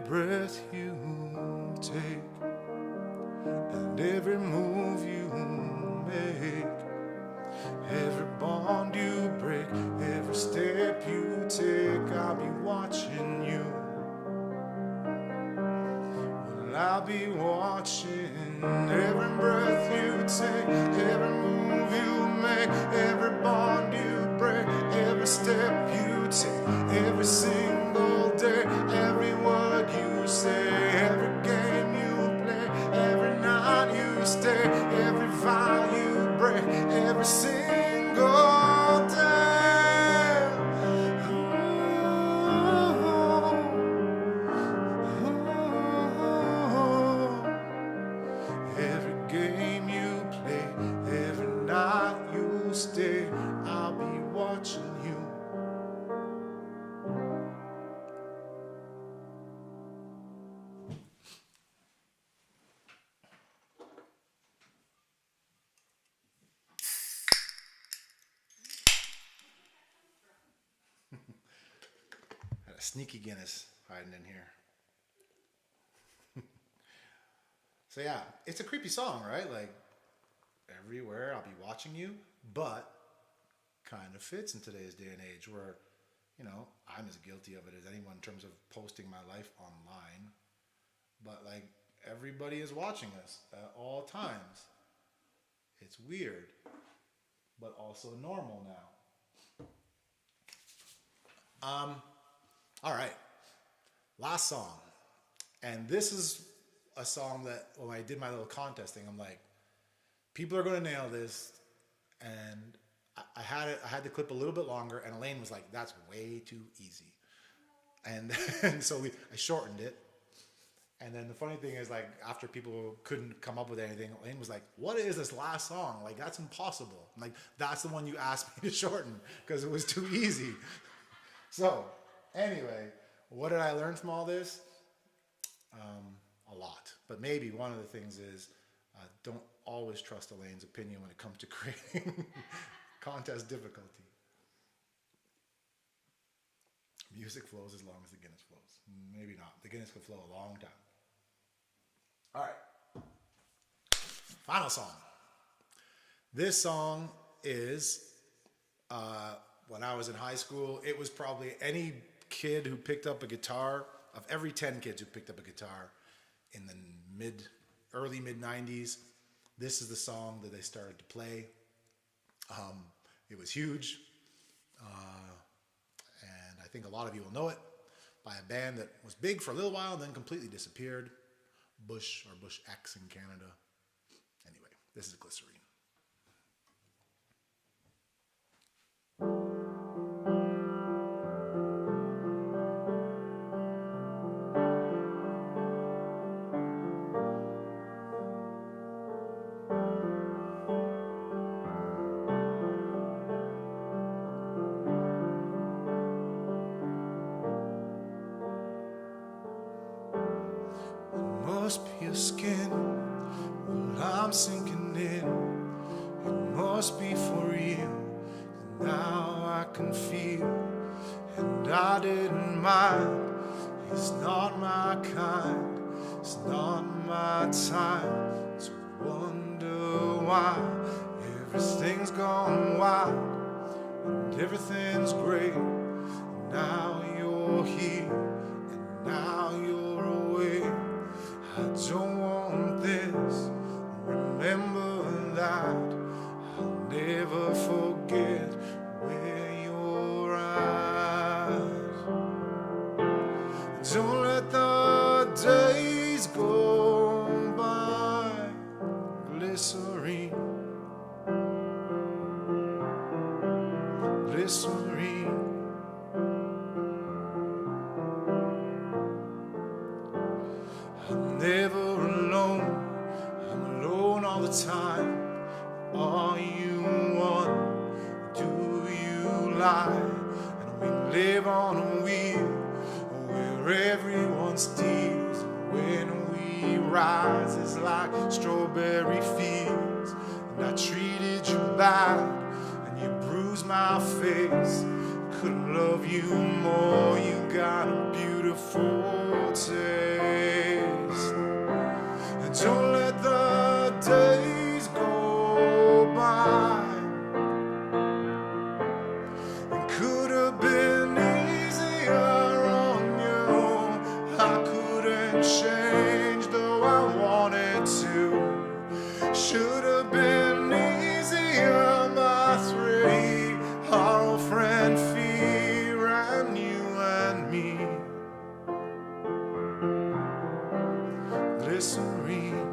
breath you take, and every move you make, every bond you break, every step you take, I'll be watching you. Well, I'll be watching every breath you take, every move you make, every bond you break, every step you take, every single day, every word you say, every game you play, every night you stay, every vow you break, every single day. Every game you play, every night you stay, I'll be watching you. Had a sneaky Guinness hiding in here. So yeah, it's a creepy song, right? Like, everywhere I'll be watching you, but kind of fits in today's day and age where, you know, I'm as guilty of it as anyone in terms of posting my life online. But like, everybody is watching us at all times. It's weird, but also normal now. All right, last song. And this is a song that when I did my little contest thing, I'm like, people are going to nail this. And I had the clip a little bit longer, and Elaine was like, that's way too easy. And so I shortened it. And then the funny thing is, like, after people couldn't come up with anything, Elaine was like, what is this last song? Like, that's impossible. I'm like, that's the one you asked me to shorten because it was too easy. So anyway, what did I learn from all this? A lot. But maybe one of the things is don't always trust Elaine's opinion when it comes to creating contest difficulty. Music flows as long as the Guinness flows. Maybe not. The Guinness could flow a long time. All right. Final song. This song is, when I was in high school, it was probably any kid who picked up a guitar, of every 10 kids who picked up a guitar in the early mid 90s, this is the song that they started to play. It was huge. And I think a lot of you will know it by a band that was big for a little while and then completely disappeared. Bush, or Bush X in Canada. Anyway, this is Glycerine. Must be your skin while I'm sinking in. It must be for real. Now I can feel, and I didn't mind. It's not my kind, it's not my time to wonder why everything's gone wild and everything's great. Now you're here and now you're away. I don't want this. Remember that. I'll never forget where you're at. Don't let the days go by. Glycerine, glycerine. I'm never alone, I'm alone all the time. Are you one? Do you lie? And we live on a wheel where everyone steals. When we rise, it's like strawberry fields. And I treated you bad, and you bruised my face. could love you more. You got a beautiful taste. And don't let the days go by. It could have been easier on you. I couldn't change, though I wanted to. Should have been easier, my three. Our old friend Fear and you and me. Glycerine,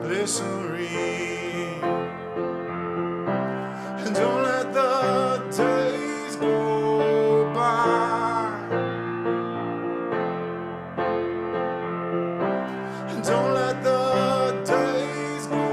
glycerine. And don't let the days go by. And don't let the days go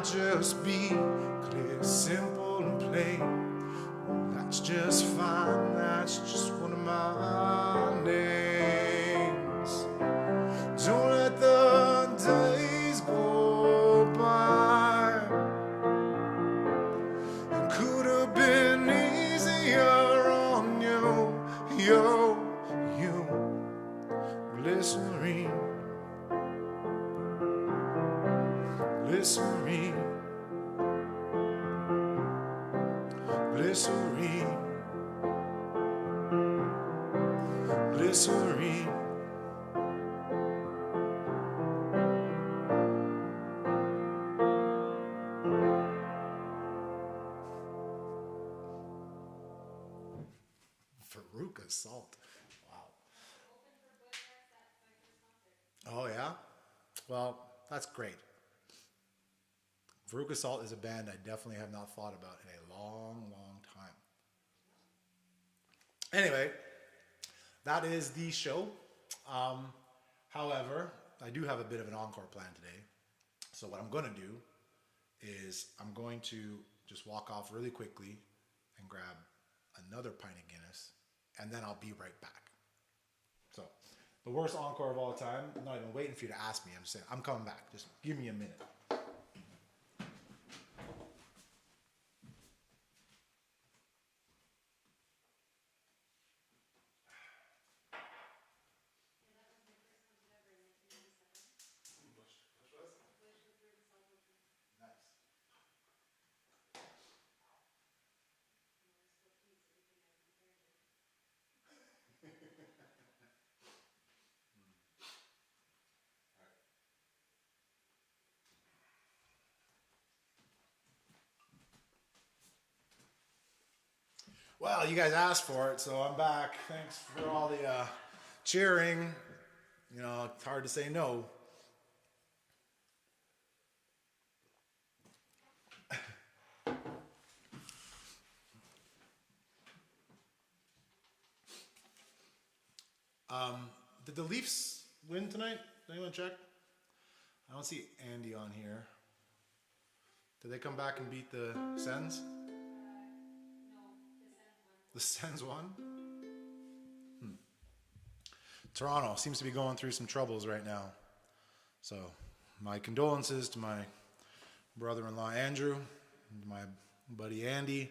just be clear, simple and plain. That's just fine, that's just one of my names. Don't let the days go by. It could have been easier on you, you. Glycerine, glycerine, glycerine, glycerine. Veruca Salt. Wow. Oh yeah? Well, that's great. Veruca Salt is a band I definitely have not thought about in a long, long time. Anyway, that is the show. However, I do have a bit of an encore plan today. So what I'm going to do is I'm going to just walk off really quickly and grab another pint of Guinness, and then I'll be right back. So, the worst encore of all time. I'm not even waiting for you to ask me. I'm just saying, I'm coming back. Just give me a minute. Well, you guys asked for it, so I'm back. Thanks for all the cheering. You know, it's hard to say no. Did the Leafs win tonight? Did anyone check? I don't see Andy on here. Did they come back and beat the Sens? The Sens won? Toronto seems to be going through some troubles right now. So, my condolences to my brother-in-law Andrew, and my buddy Andy.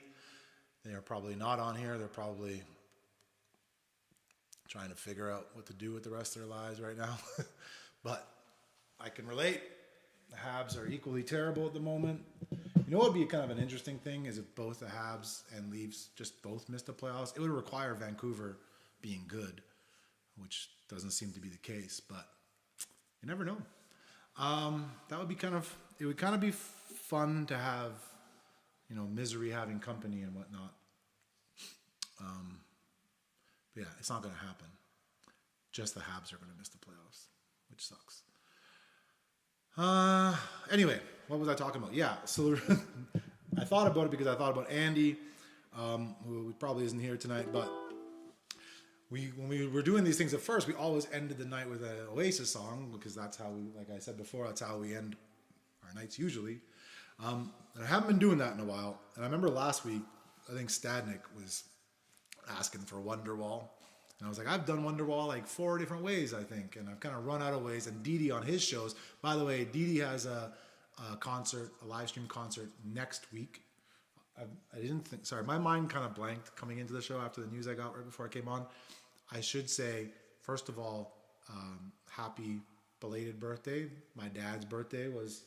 They are probably not on here. They're probably trying to figure out what to do with the rest of their lives right now. But I can relate. The Habs are equally terrible at the moment. You know what would be kind of an interesting thing is if both the Habs and Leafs just both missed the playoffs. It would require Vancouver being good, which doesn't seem to be the case, but you never know. That would be it would kind of be fun to have, Misery having company and whatnot. But yeah, it's not going to happen. Just the Habs are going to miss the playoffs, which sucks. Anyway, what was I talking about? Yeah, so I thought about it because I thought about Andy, who probably isn't here tonight, but when we were doing these things at first, we always ended the night with an Oasis song because that's how like I said before, that's how we end our nights usually. And I haven't been doing that in a while. And I remember last week, I think Stadnik was asking for Wonderwall. And I was like, I've done Wonderwall like 4 different ways, I think. And I've kind of run out of ways. And Didi on his shows, by the way, Didi has a concert, a live stream concert next week. I didn't think, sorry, my mind kind of blanked coming into the show after the news I got right before I came on. I should say, first of all, happy belated birthday. My dad's birthday was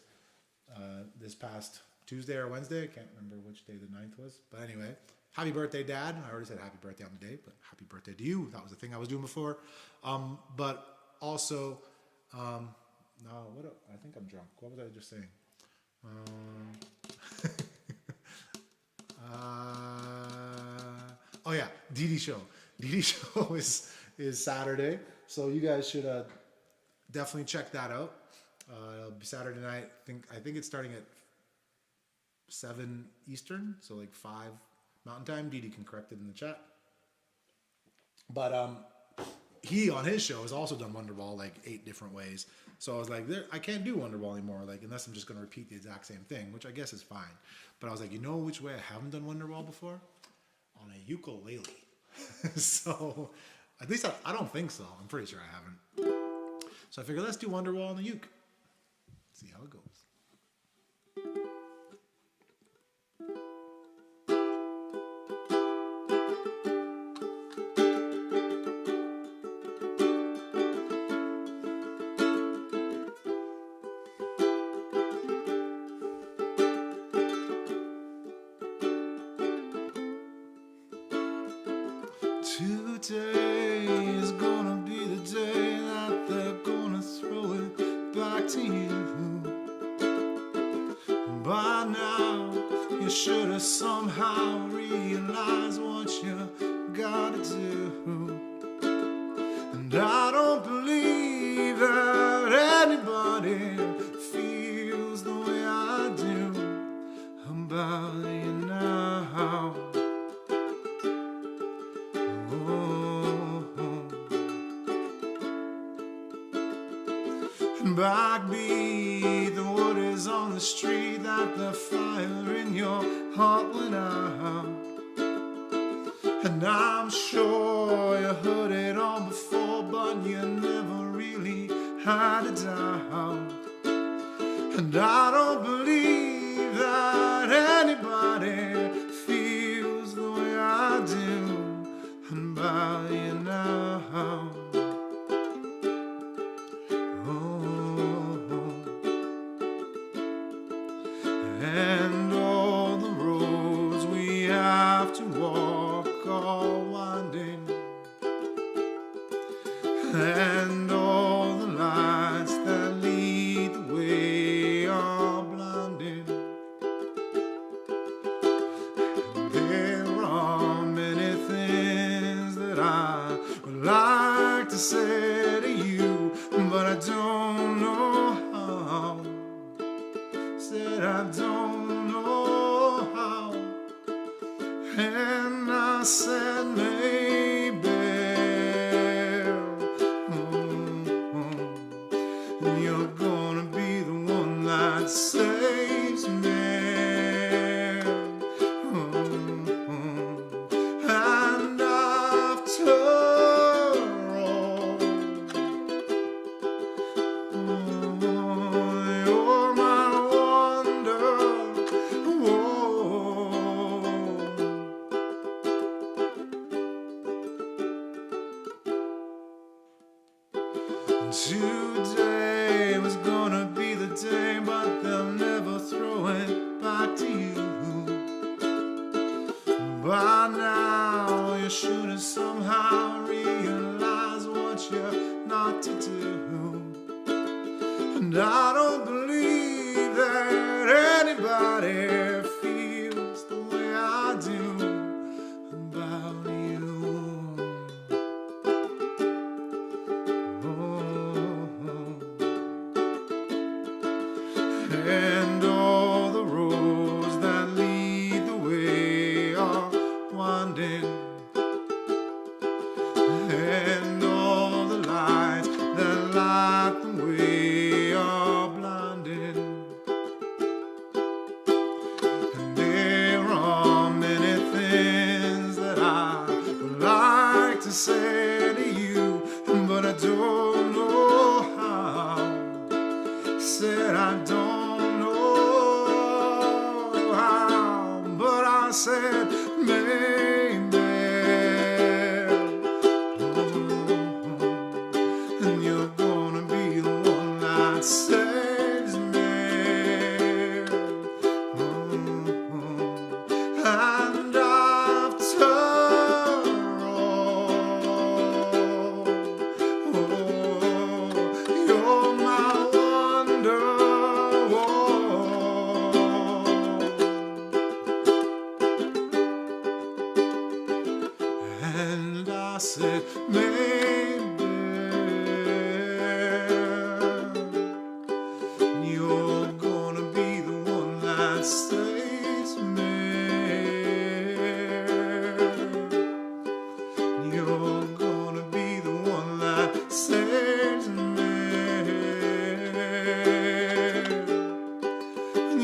this past Tuesday or Wednesday. I can't remember which day the 9th was. But anyway, happy birthday, Dad. I already said happy birthday on the day, but happy birthday to you. That was the thing I was doing before. But also, no, I think I'm drunk. What was I just saying? Oh yeah, Didi show. Didi show is Saturday, so you guys should definitely check that out. It'll be Saturday night. I think it's starting at 7 Eastern, so like 5 Mountain Time. Didi can correct it in the chat. But he on his show has also done Wonderwall like 8 different ways. So I was like, I can't do Wonderwall anymore, like unless I'm just going to repeat the exact same thing, which I guess is fine. But I was like, you know which way I haven't done Wonderwall before? On a ukulele. So at least I don't think so. I'm pretty sure I haven't. So I figured let's do Wonderwall on the uke. See how it goes. Today is gonna be the day that they're gonna throw it back to you. By now, you should have somehow realized what you gotta do. And I don't believe that anybody feels the way I do about you now. Backbeat, the word is on the street that the fire in your heart went out. And I'm sure you heard it all before, but you never really had a doubt. And I don't believe that anybody feels the way I do about you now. And all the roads we have to walk are winding, and all the lights that lead the way are blinding. And there are many things that I would like to say to you, but I don't know how. Said I don't know how, and I said maybe you're gonna be the one that saves me. And after all, you're my today was gonna be the day, but they'll never throw it back to you. By now you should have somehow realized what you And I don't believe that anybody feels the way I do about you. And all the roads that lead the way are winding, and all the lights that light the way are blinding. And there are many things that I would like to say to you, but I don't know how. Said I don't know how, but I said maybe. And you're gonna be the one that saves me. And after all, you're my Wonderwall. And I said maybe you're gonna be the one that saves me. You're gonna be the one that saves me.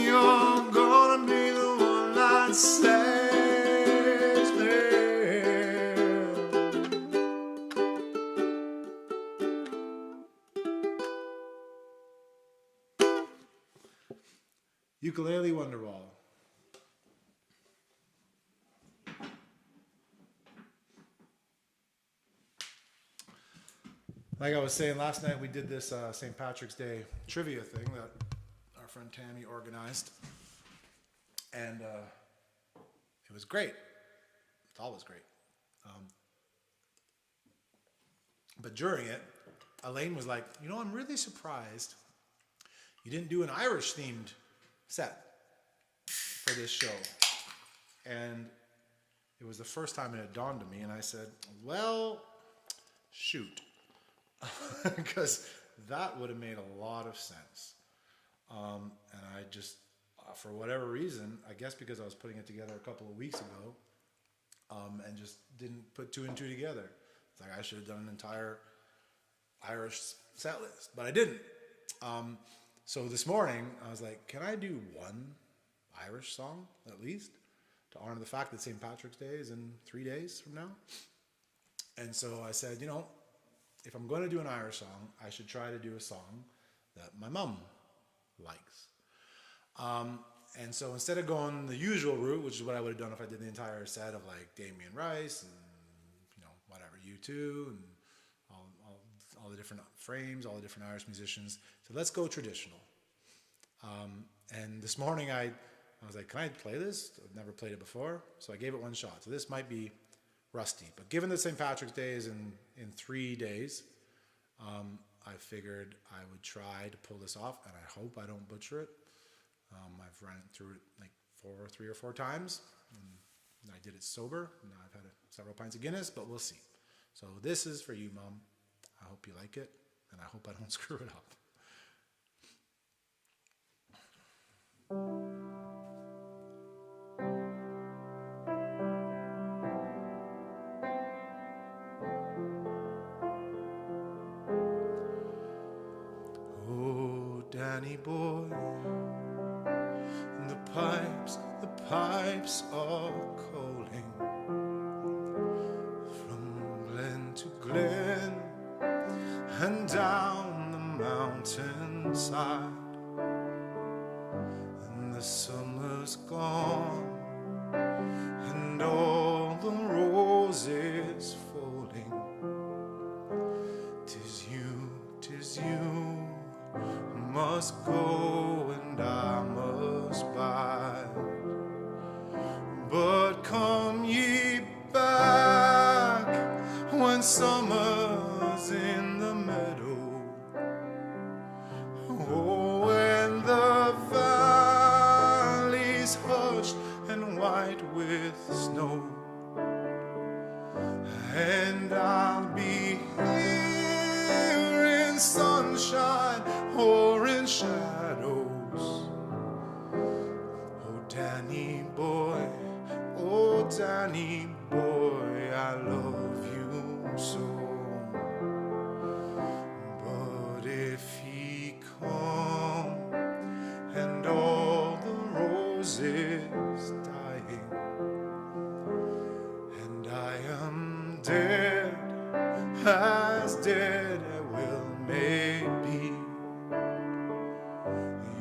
You're gonna be the one that saves me. Ukulele Wonderwall. Like I was saying last night, we did this St. Patrick's Day trivia thing that our friend Tammy organized, and it was great. It's always great. But during it, Elaine was like, "You know, I'm really surprised you didn't do an Irish themed set for this show." And it was the first time it had dawned on me, and I said, well, shoot. Because that would have made a lot of sense. And I just, for whatever reason, I guess because I was putting it together a couple of weeks ago, and just didn't put two and two together. It's like I should have done an entire Irish set list, but I didn't. So this morning, I was like, can I do one Irish song, at least, to honor the fact that St. Patrick's Day is in 3 days from now? And so I said, you know, if I'm going to do an Irish song, I should try to do a song that my mom likes. And so instead of going the usual route, which is what I would have done if I did the entire set of like Damien Rice and, you know, whatever, U2 and all the different frames, all the different Irish musicians. So let's go traditional. And this morning I was like, can I play this? I've never played it before. So I gave it one shot. So this might be rusty. But given that St. Patrick's Day is in 3 days, I figured I would try to pull this off, and I hope I don't butcher it. I've run through it like 3 or 4 times, and I did it sober, and I've had several pints of Guinness, but we'll see. So this is for you, Mom. I hope you like it, and I hope I don't screw it up. Oh, Danny boy, the pipes are calling from glen to glen and down the mountainside, and the summer's gone and all the roses falling. 'Tis you must go and I must bide. But come ye back when summer's in the meadow, Oh, when the valley's hushed and white with snow, and I'll be here in sunshine or in shadows. Oh, Danny boy, I love you so. But if he come and all the roses dying, and I am dead, as dead will may be,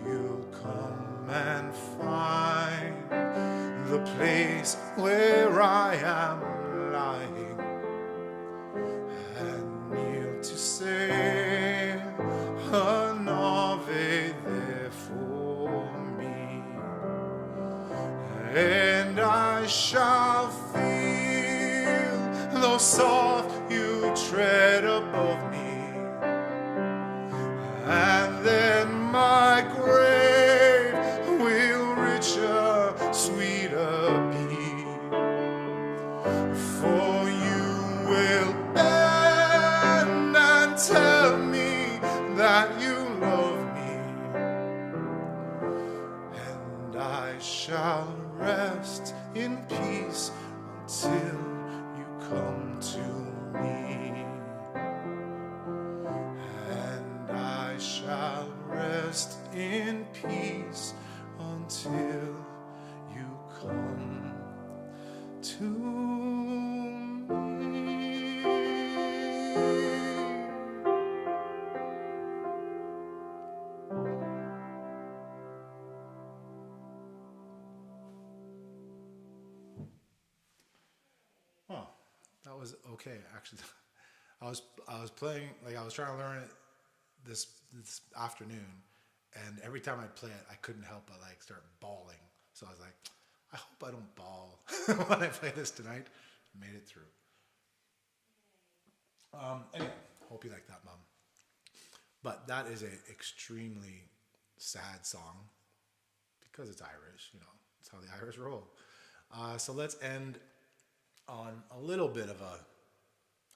you'll come and find the place where I am lying, and kneel to say an Ave there for me, and I shall feel though soft you tread above me, and then my grave will richer, sweeter be, for you will bend and tell me that you love me, and I shall rest in peace until you come to me, and I shall rest in peace until you come to me. Oh, that was okay. Actually, I was playing, like I was trying to learn it this afternoon, and every time I'd play it, I couldn't help but like start bawling. So I was like, I hope I don't bawl when I play this tonight. Made it through. Anyway, hope you like that, Mom. But that is an extremely sad song because it's Irish. You know, it's how the Irish roll. So let's end on a little bit of a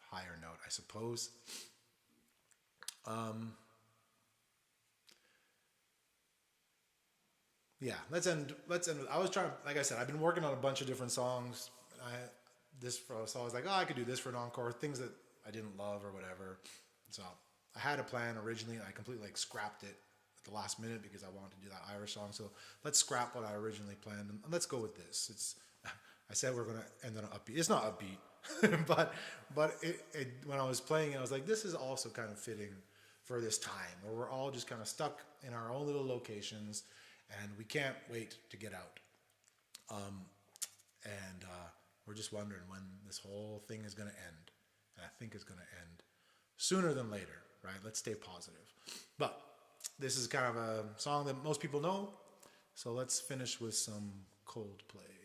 higher note, I suppose. Yeah, let's end. I was trying. Like I said, I've been working on a bunch of different songs. So I was like, oh, I could do this for an encore. Things that I didn't love or whatever. So I had a plan originally. I completely like scrapped it at the last minute because I wanted to do that Irish song. So let's scrap what I originally planned and let's go with this. I said we're gonna end on an upbeat. It's not upbeat, but when I was playing it, I was like, this is also kind of fitting for this time where we're all just kind of stuck in our own little locations and we can't wait to get out. We're just wondering when this whole thing is going to end. And I think it's going to end sooner than later, right? Let's stay positive. But this is kind of a song that most people know. So let's finish with some Coldplay.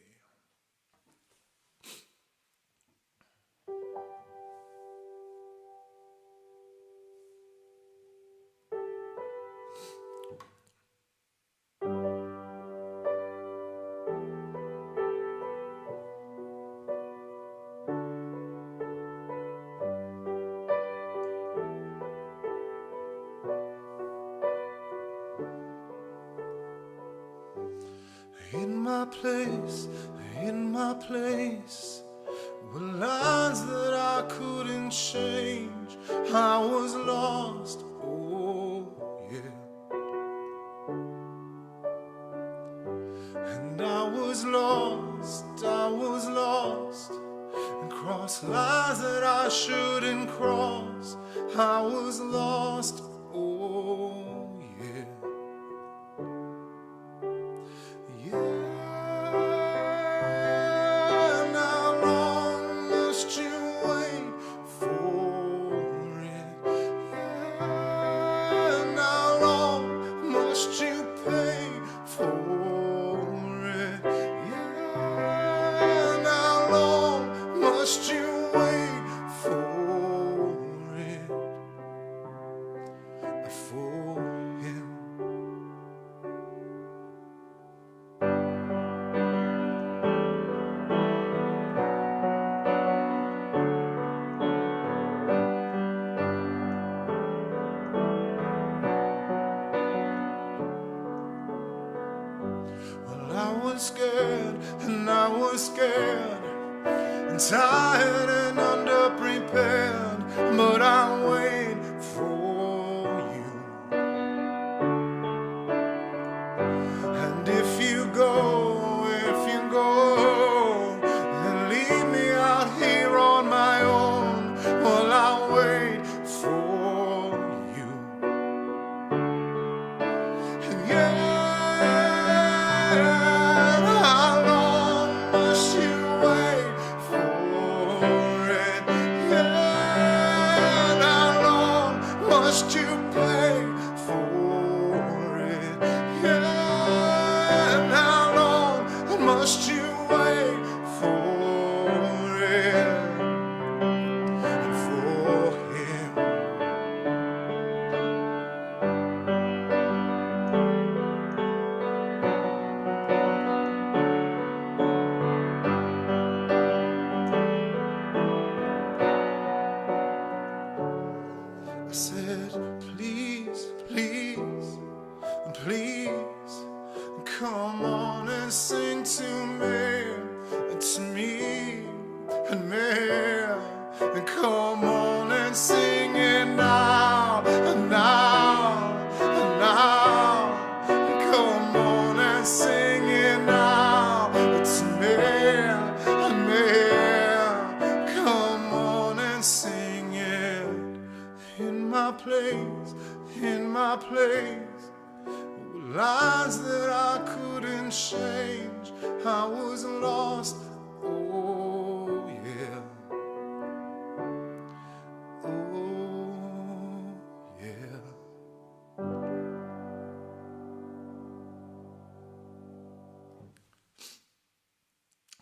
In my place, were lines that I couldn't change. I was lost, oh yeah. And I was lost, and crossed lines that I shouldn't cross. I was lost, oh yeah. was scared and tired and underprepared, but I wait for you. And if you go, and leave me out here on my own, well, I'll wait for you. And yeah, how long must you wait for it? Yeah, how long must you pay for it? Yeah, how long must you wait for it? And for him. I said, please, please, please, come on and sing to me, and me, and come on and sing it now, and now, and now, and come on and sing it now, it's me, and me, come on and sing it in my place, lines that I couldn't change, I was lost, oh yeah, oh yeah.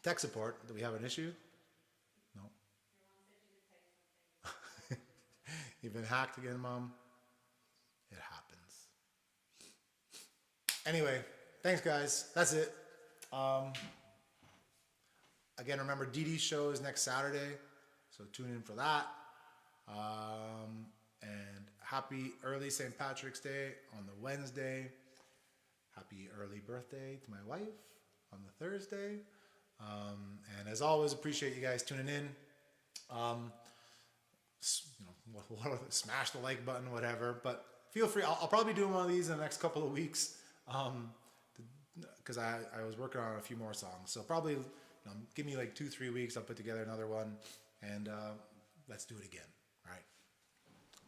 Tech support, do we have an issue? No. You've been hacked again, Mom? It happens. Anyway, thanks guys. That's it. Again, remember Dee Dee's show is next Saturday, so tune in for that. And happy early St. Patrick's Day on the Wednesday. Happy early birthday to my wife on the Thursday. And as always, appreciate you guys tuning in. Smash the like button, whatever. But feel free. I'll probably be doing one of these in the next couple of weeks, because I was working on a few more songs. So probably give me like 2-3 weeks. I'll put together another one, and let's do it again. All right.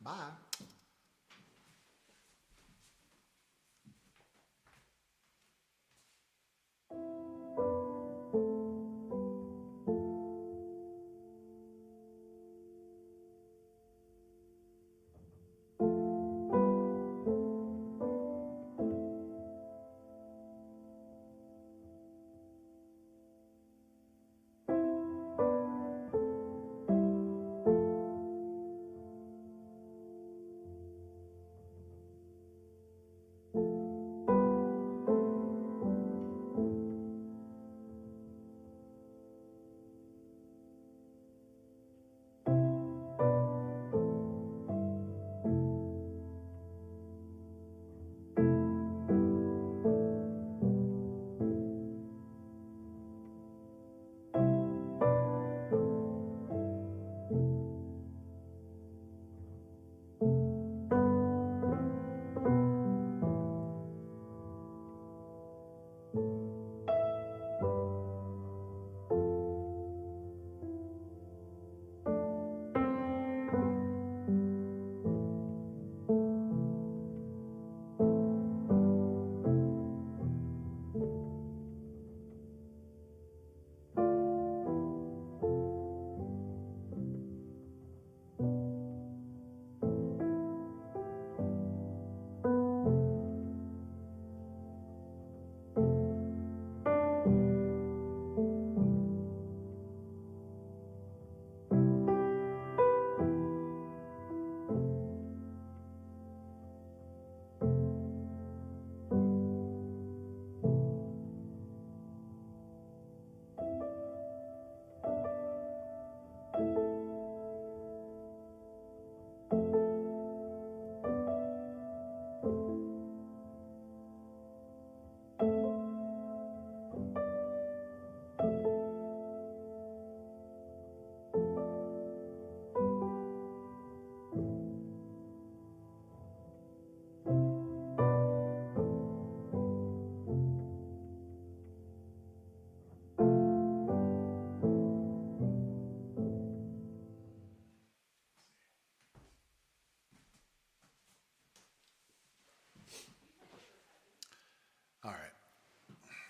Bye.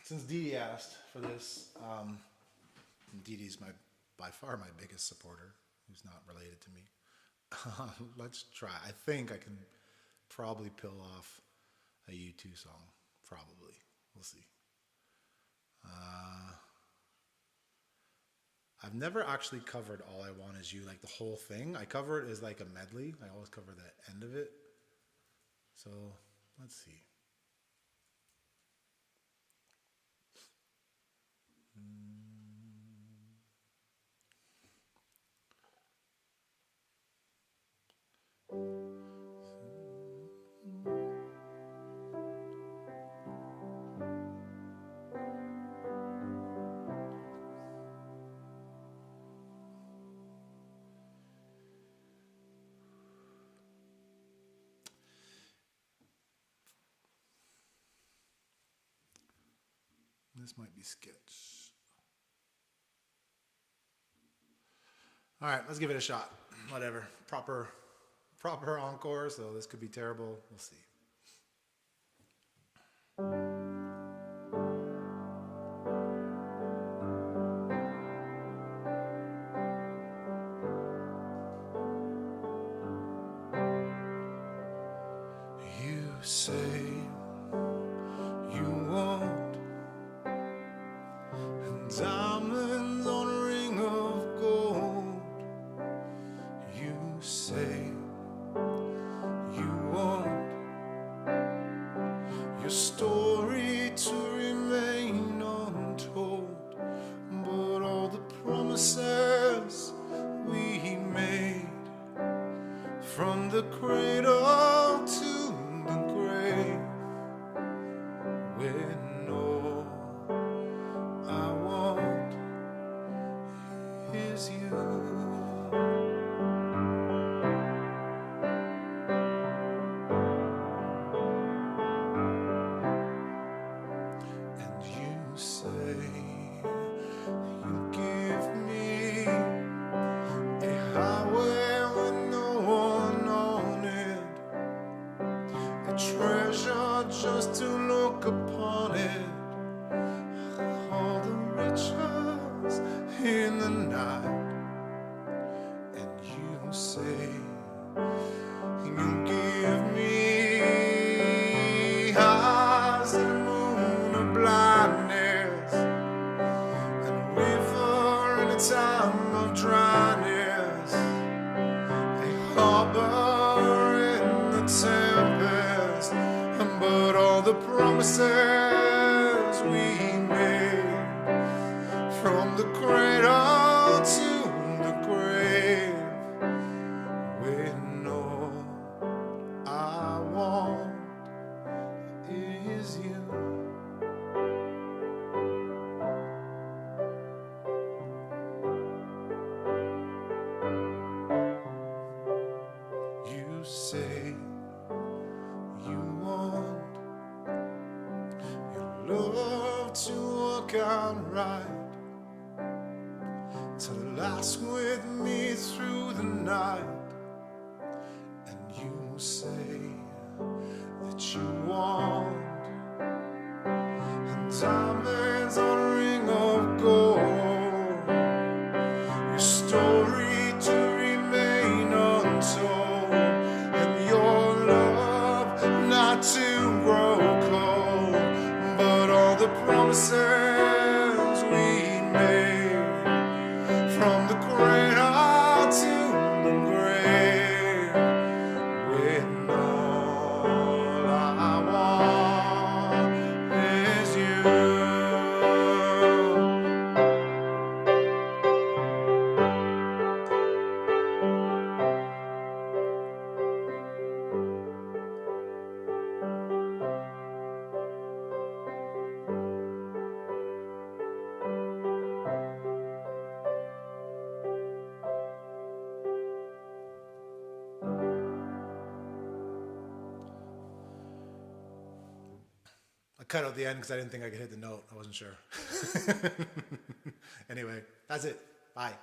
since Dee Dee asked for this, Dee Dee's by far my biggest supporter, who's not related to me. Let's try. I think I can probably pull off a U2 song. Probably. We'll see. I've never actually covered All I Want Is You, like the whole thing. I cover it as like a medley. I always cover the end of it. So let's see. This might be sketch. All right, let's give it a shot. Whatever. Proper encore, so this could be terrible. We'll see. You say you want diamonds on a ring of gold. You say you want your story to remain untold, but all the promises we made from the cradle to the grave, when all I want is you. And you say you give me a highway with no one on it, a treasure just to look upon it, all the riches in the night. And you say you give me eyes and a moon of blindness, and river in a time of dryness, a harbor in the tempest, but all the promises we made from the cradle to the grave, when all I want is you. You say you want your love to work out right, to last with me through the night. And you say that you want diamonds on a ring of gold, your story to remain untold, and your love not to grow cold, but all the promises we made from the cradle to the grave, when all I want is you. I cut out the end because I didn't think I could hit the note. I wasn't sure. Anyway, that's it. Bye.